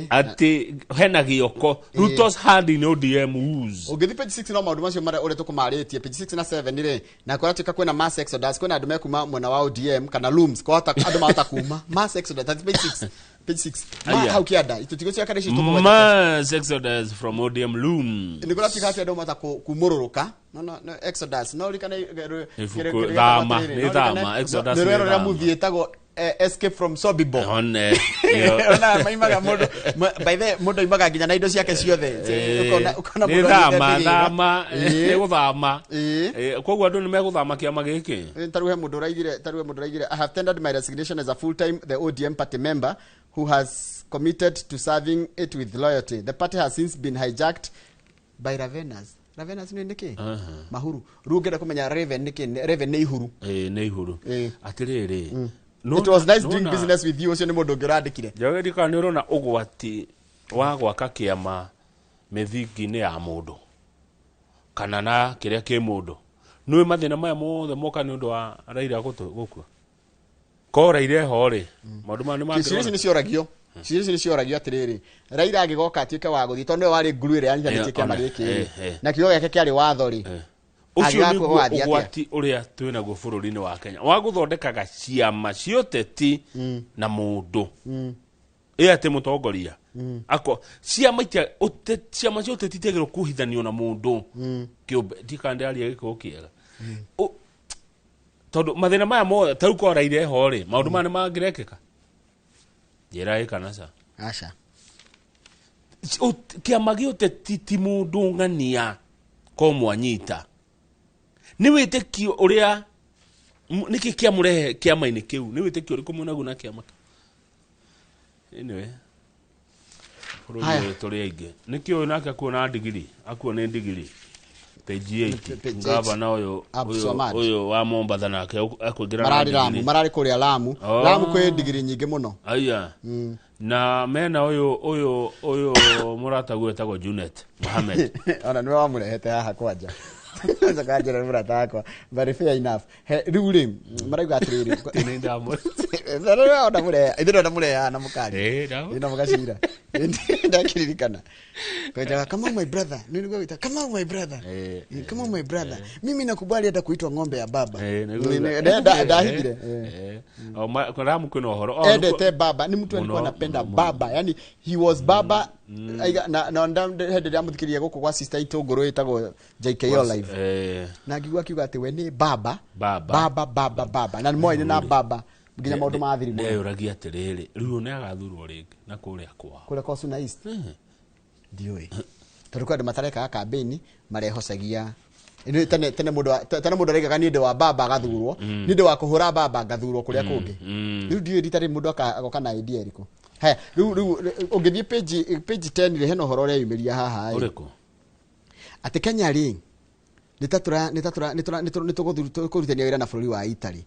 ati hena gioko Ruto's hand in ODM use ugithi page 6 no maundu macio mara ore tukumaritie page 6 na 7 ri na kora tuka kwena mass exodus kwena andu mekuma mwena wa ODM kana looms kwa andu mata kuma mass exodus page 6 page 6 how kiada itutigo cia kare citu mass exodus from ODM loom ni kora tuka andu mata kumururuka no exodus no rikana dhama exodus ni rero muthietago escape from Sobibo ona maimaga mundu by the mundu imaga nginya na indo ciake ciothe ukona mundu thama ni guthama koguo andu ni meguthama kiama giki taruhe mundu raigire I have tendered my resignation as a full time the ODM party member who has committed to serving it with loyalty. The party has since been hijacked by Ravenas ni niki mahuru rugera kumenya Raven niki Raven ni ihuru ni ihuru atiriri it was nice doing business with you ucio ni mundu ngirandikire jagedi kana urona ugwati wa gwaka kiama mithingi-ini ya mundu kana na kiria ki mundu nui mathina maya mothe moka ni undu wa Raila gukua ko Raila ho ri maundu ma ni ma Sirisi ni cioragio atiriri Raila agigoka atuike wa guthi tondu wari nguru ire yanithanĩtie kiama giki na kiugo giake kiari watho ri ucio ni ugwati uria twina guo bururi-ini wa Kenya wa guthondekaga ciama cioteti na mundu ati mutongoria ako ciama cioteti tiagirwo kuhithanio na mundu kiumbe dikande aria giko kiega tondu mathina maya mo tau ko Raila ho ri maundu mane mangirekeka jera ikanasa acha kiama gioteti ti mundu ngania ko mwanyita ni witekio uria niki kiamurehe kiama-ini kiu ni witekio uriku munagu na kiama anyway bururi turi aingi nikio nake kuona ndigiri akuona ndigiri page 8 gavana uyu wa Mombasa nake akuingira marari kuria Lamu kwi ndigiri nyingi muno aya na mena uyu murata gwetagwo Junet Mohamed ona niwe wamurehete haha kwanja zakajira murata akwa very fair enough riu ri maraiga atiriri ni ndamu zara ona mure ithiro na mure na mukari ina mugacira ndakiririkana kwaja come on my brother nini gwita come on my brother come on my brother mimi nakubali hata kuitwa ng'ombe ya baba ndahigire kwa Lamu kuna uhoro edete baba ni mtu alikuwa anapenda baba yani he was baba na ndamde hede amuthikiria guku kwa sister itunguru itagwo JKO live na ngigwa kiuga ati we ni baba na moyo na baba nginya maundu ma thiri mo uragia atiriri riu ne agathurwo ringi na kuria kule Kosu na East ndioi tariku andu matareka campaign marehocagia ino tene mundu arega ni nde wa baba agathurwo ni nde wa kuhura baba agathurwo kuria kungi riu ndioi ritari mundu agoka na idea iriku haya riu ungithie page 10 ri heno horo ria yumiria haha uriku ati Kenya ri nituguthurithania wira na bururi wa Italy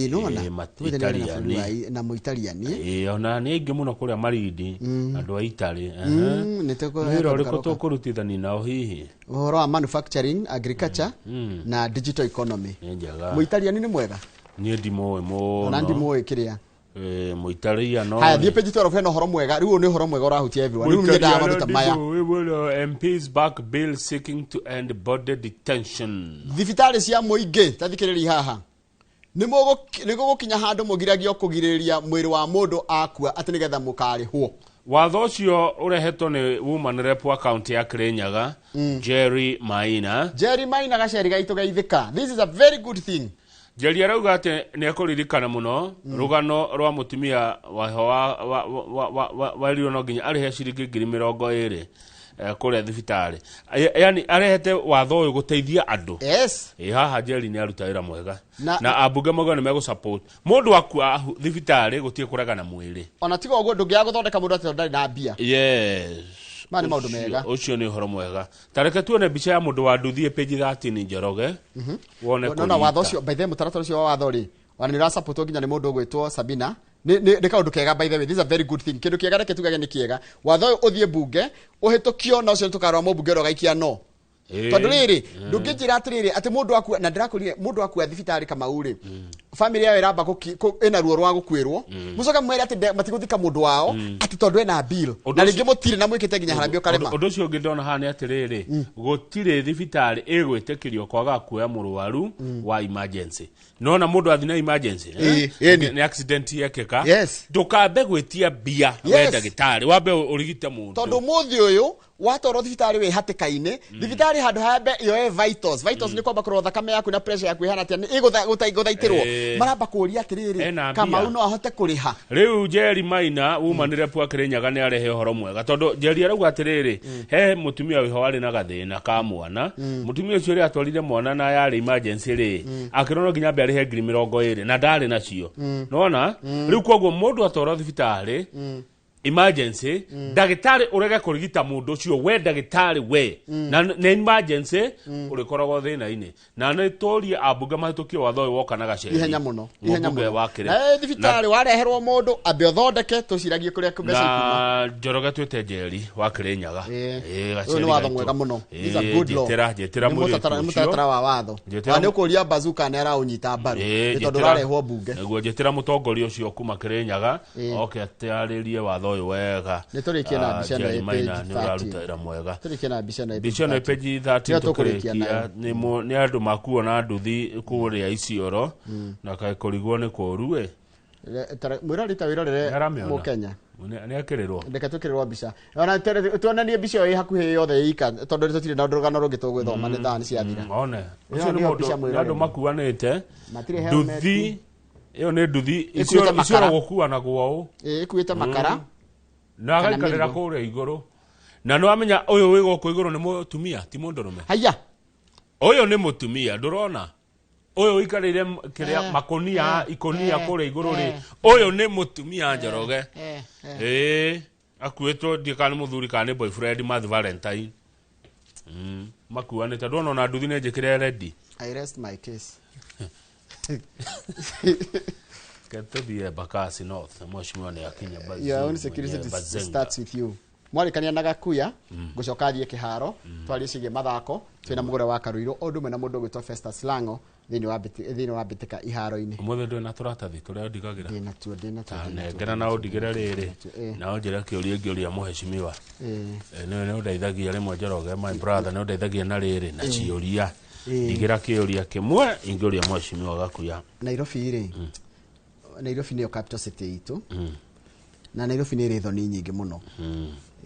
nona Italiani na Muitaliani ona ni aingi muno kuria Marindi andu a Italy niteko riko tukurutithania nao hihi uhoro wa manufacturing agriculture na digital economy Muitaliani ni mwega ni ndimo mo na ndimo ikiria Muitalia no haya thie page 12 heno horo mwega riu ni horo mwega urahutia everyone riu nyenda maruta maya MPs back bill seeking to end border detention thibitari cia muingi tathikiriria haha ni gukinya handu mugiragio kugiriria mwiri wa mundu akua ati nigetha mukarihwo watho ucio urehetwo ni woman rep wa county ya Kirinyaga Jerry Maina gaceri gaitu gaithika this is a very good thing Jerry arauga ati ni akuririkana muno rugano rwa mutumia wa riono nginya arihe ciringi 20,000 kule thibitari yani arehete watho uyu guteithia andu yes haha Jerry ni aruta wira mwega na abunge mogo ni mego support mundu akua thibitari gutie kuraga na mwiri ona tiga uguo ndungia guthondeka mundu ati ndari na mbia yes mani maundu mega ucio ni horo mwega tareke tuone bica ya mundu wa nduthie page 13 Njoroge wone ko no watho ucio by the mutaratara ucio wa watho ri wana ni ra support nginya ni mundu gwitwo Sabina ni kaundu kega by the way this is a very good thing kindu kiega reke tugage ni kiega watho uthie bunge uhitukio na ucio tukarwa mubunge ro gaikia no tondu riri ndungijira atiriri ati mundu akua na ndirakurire mundu akua thibitari kama uri family yao iramba ina ruo rwa gukwirwo mucoka mwere ati matiguthika mundu wao ati tondu ena bill na ringi mutire na mwikite nginya harambio karema undu ucio ngindona hane atiriri gutire thibitari igwitikirio kwaga kuoya murwaru wa emergency nona mundu athina emergency ni accident yekeka ndukambe gwitia bia we ndagitari wambe urigite mundu tondu muthi uyu watoro thibitari we hatikaine thibitari handu hambe iyo vitals ni kwamba kurotha thakame yaku na pressure yaku ihana ati iguthaitiro maramba kuria atiriri kama uno ahote kuriha riu Jerry Maina umanire pwa Kirinyaga ni arehe horo mwega tondu Jerry arauga atiriri he mutumia wiho wari na gathina ka mwana mutumia ucio ri atwarire mwana na yari emergency ri akirona nginya be arihe 20,000 na ndari nacio nona riu koguo mundu atoro thibitari emergency dagitari urege kurigita mundu cio we dagitari we na emergency urikoragwo thina-ini na ni torie abunge mahitukie watho woka na gaceri ihenya muno wakire thibitari wareherwo mundu ambe uthondeke tuciragie kuria kubeca na Njoroge twite Jerry wa Kirinyaga gaceri ni watho mwega muno is a good law jetera mutatara wa watho ni ukuria bazuka na ara unyita mbaru tondu rarehwo bunge guo jetera mutongoria ucio kuma Kirinyaga oke ataririe watho wega niturikie na bica na page ni uraruta mwega turikie na bica na page 13 tukurikia ni andu makuona nduthi kuria Isiolo na kai kurigwo ni koruwe mwira rita wirorere mu Kenya ni akirirwo ndeka tukirirwo bica ona tuonanie bica yo hakuhi yothe ika tondu tutire na ndurugano rungi tugwithoma ni thani cia thira one ucio ni andu makuanite nduthi iyo ni nduthi Isiolo gukua na guo ikuite makara na agaikarira kuria iguru na no amenya uyu wi guku iguru ni mutumia ti mundurume haya uyu ni mutumia ndurona uyu ikarire kiria makonia ikonia kuria iguru ri uyu ni mutumia Njoroge akuitwo ndikani muthuri kana boyfriend Math Valentine makuanite ndona na nduthi ne njikire ready I rest my case Katobia Bakasi North mheshimiwa ni akinya bazi your own security starts with you mwarikania na gakuya gucokathie kiharo twaricigie mathako twina mugure wa Karuiro ondume na mundu gwitwa Festus Lango thini wa bitika iharo-ini umuthe ndwina turatathi turia ndigagira ndina tuo ngena na undigire riri na unjira kiuria ngiuria muheshimiwa ne undeithagia rimwe Njoroge my brother ne undeithagia na riri na ciuria ndigira kiuria kimwe ingiuria muheshimiwa gakuya Nairobi ri Nairobi niyo capital city itu na Nairobi ni thoni nyingi muno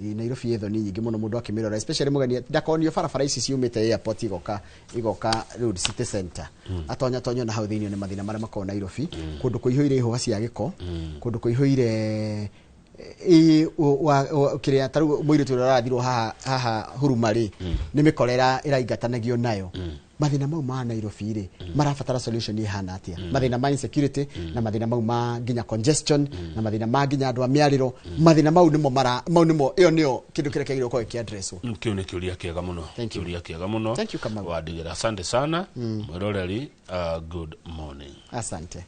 Nairobi ni thoni nyingi muno mundu akimirora especially mugani ndakonio barabara ici ciumite airport igoka road city center atonya na hau thiini ni mathina maria makao Nairobi kundu kuihuire ihuha cia giko kundu kuihuire kiria taru muiritu urathirwo haha hurumari ni mikorera iraigatanagio nayo mathina mau ma Nairobi ri marabatara solution ihana atia mathina ma insecurity na mathina mau ma nginya congestion na mathina ma nginya andu a miariro mathina mau nimo iyo niyo kindu kire kigiro ko kiaddresswo kiu ni kiuria kiega muno kiuria kiega muno thank you kama wadigira asante sana mwiroreri good morning asante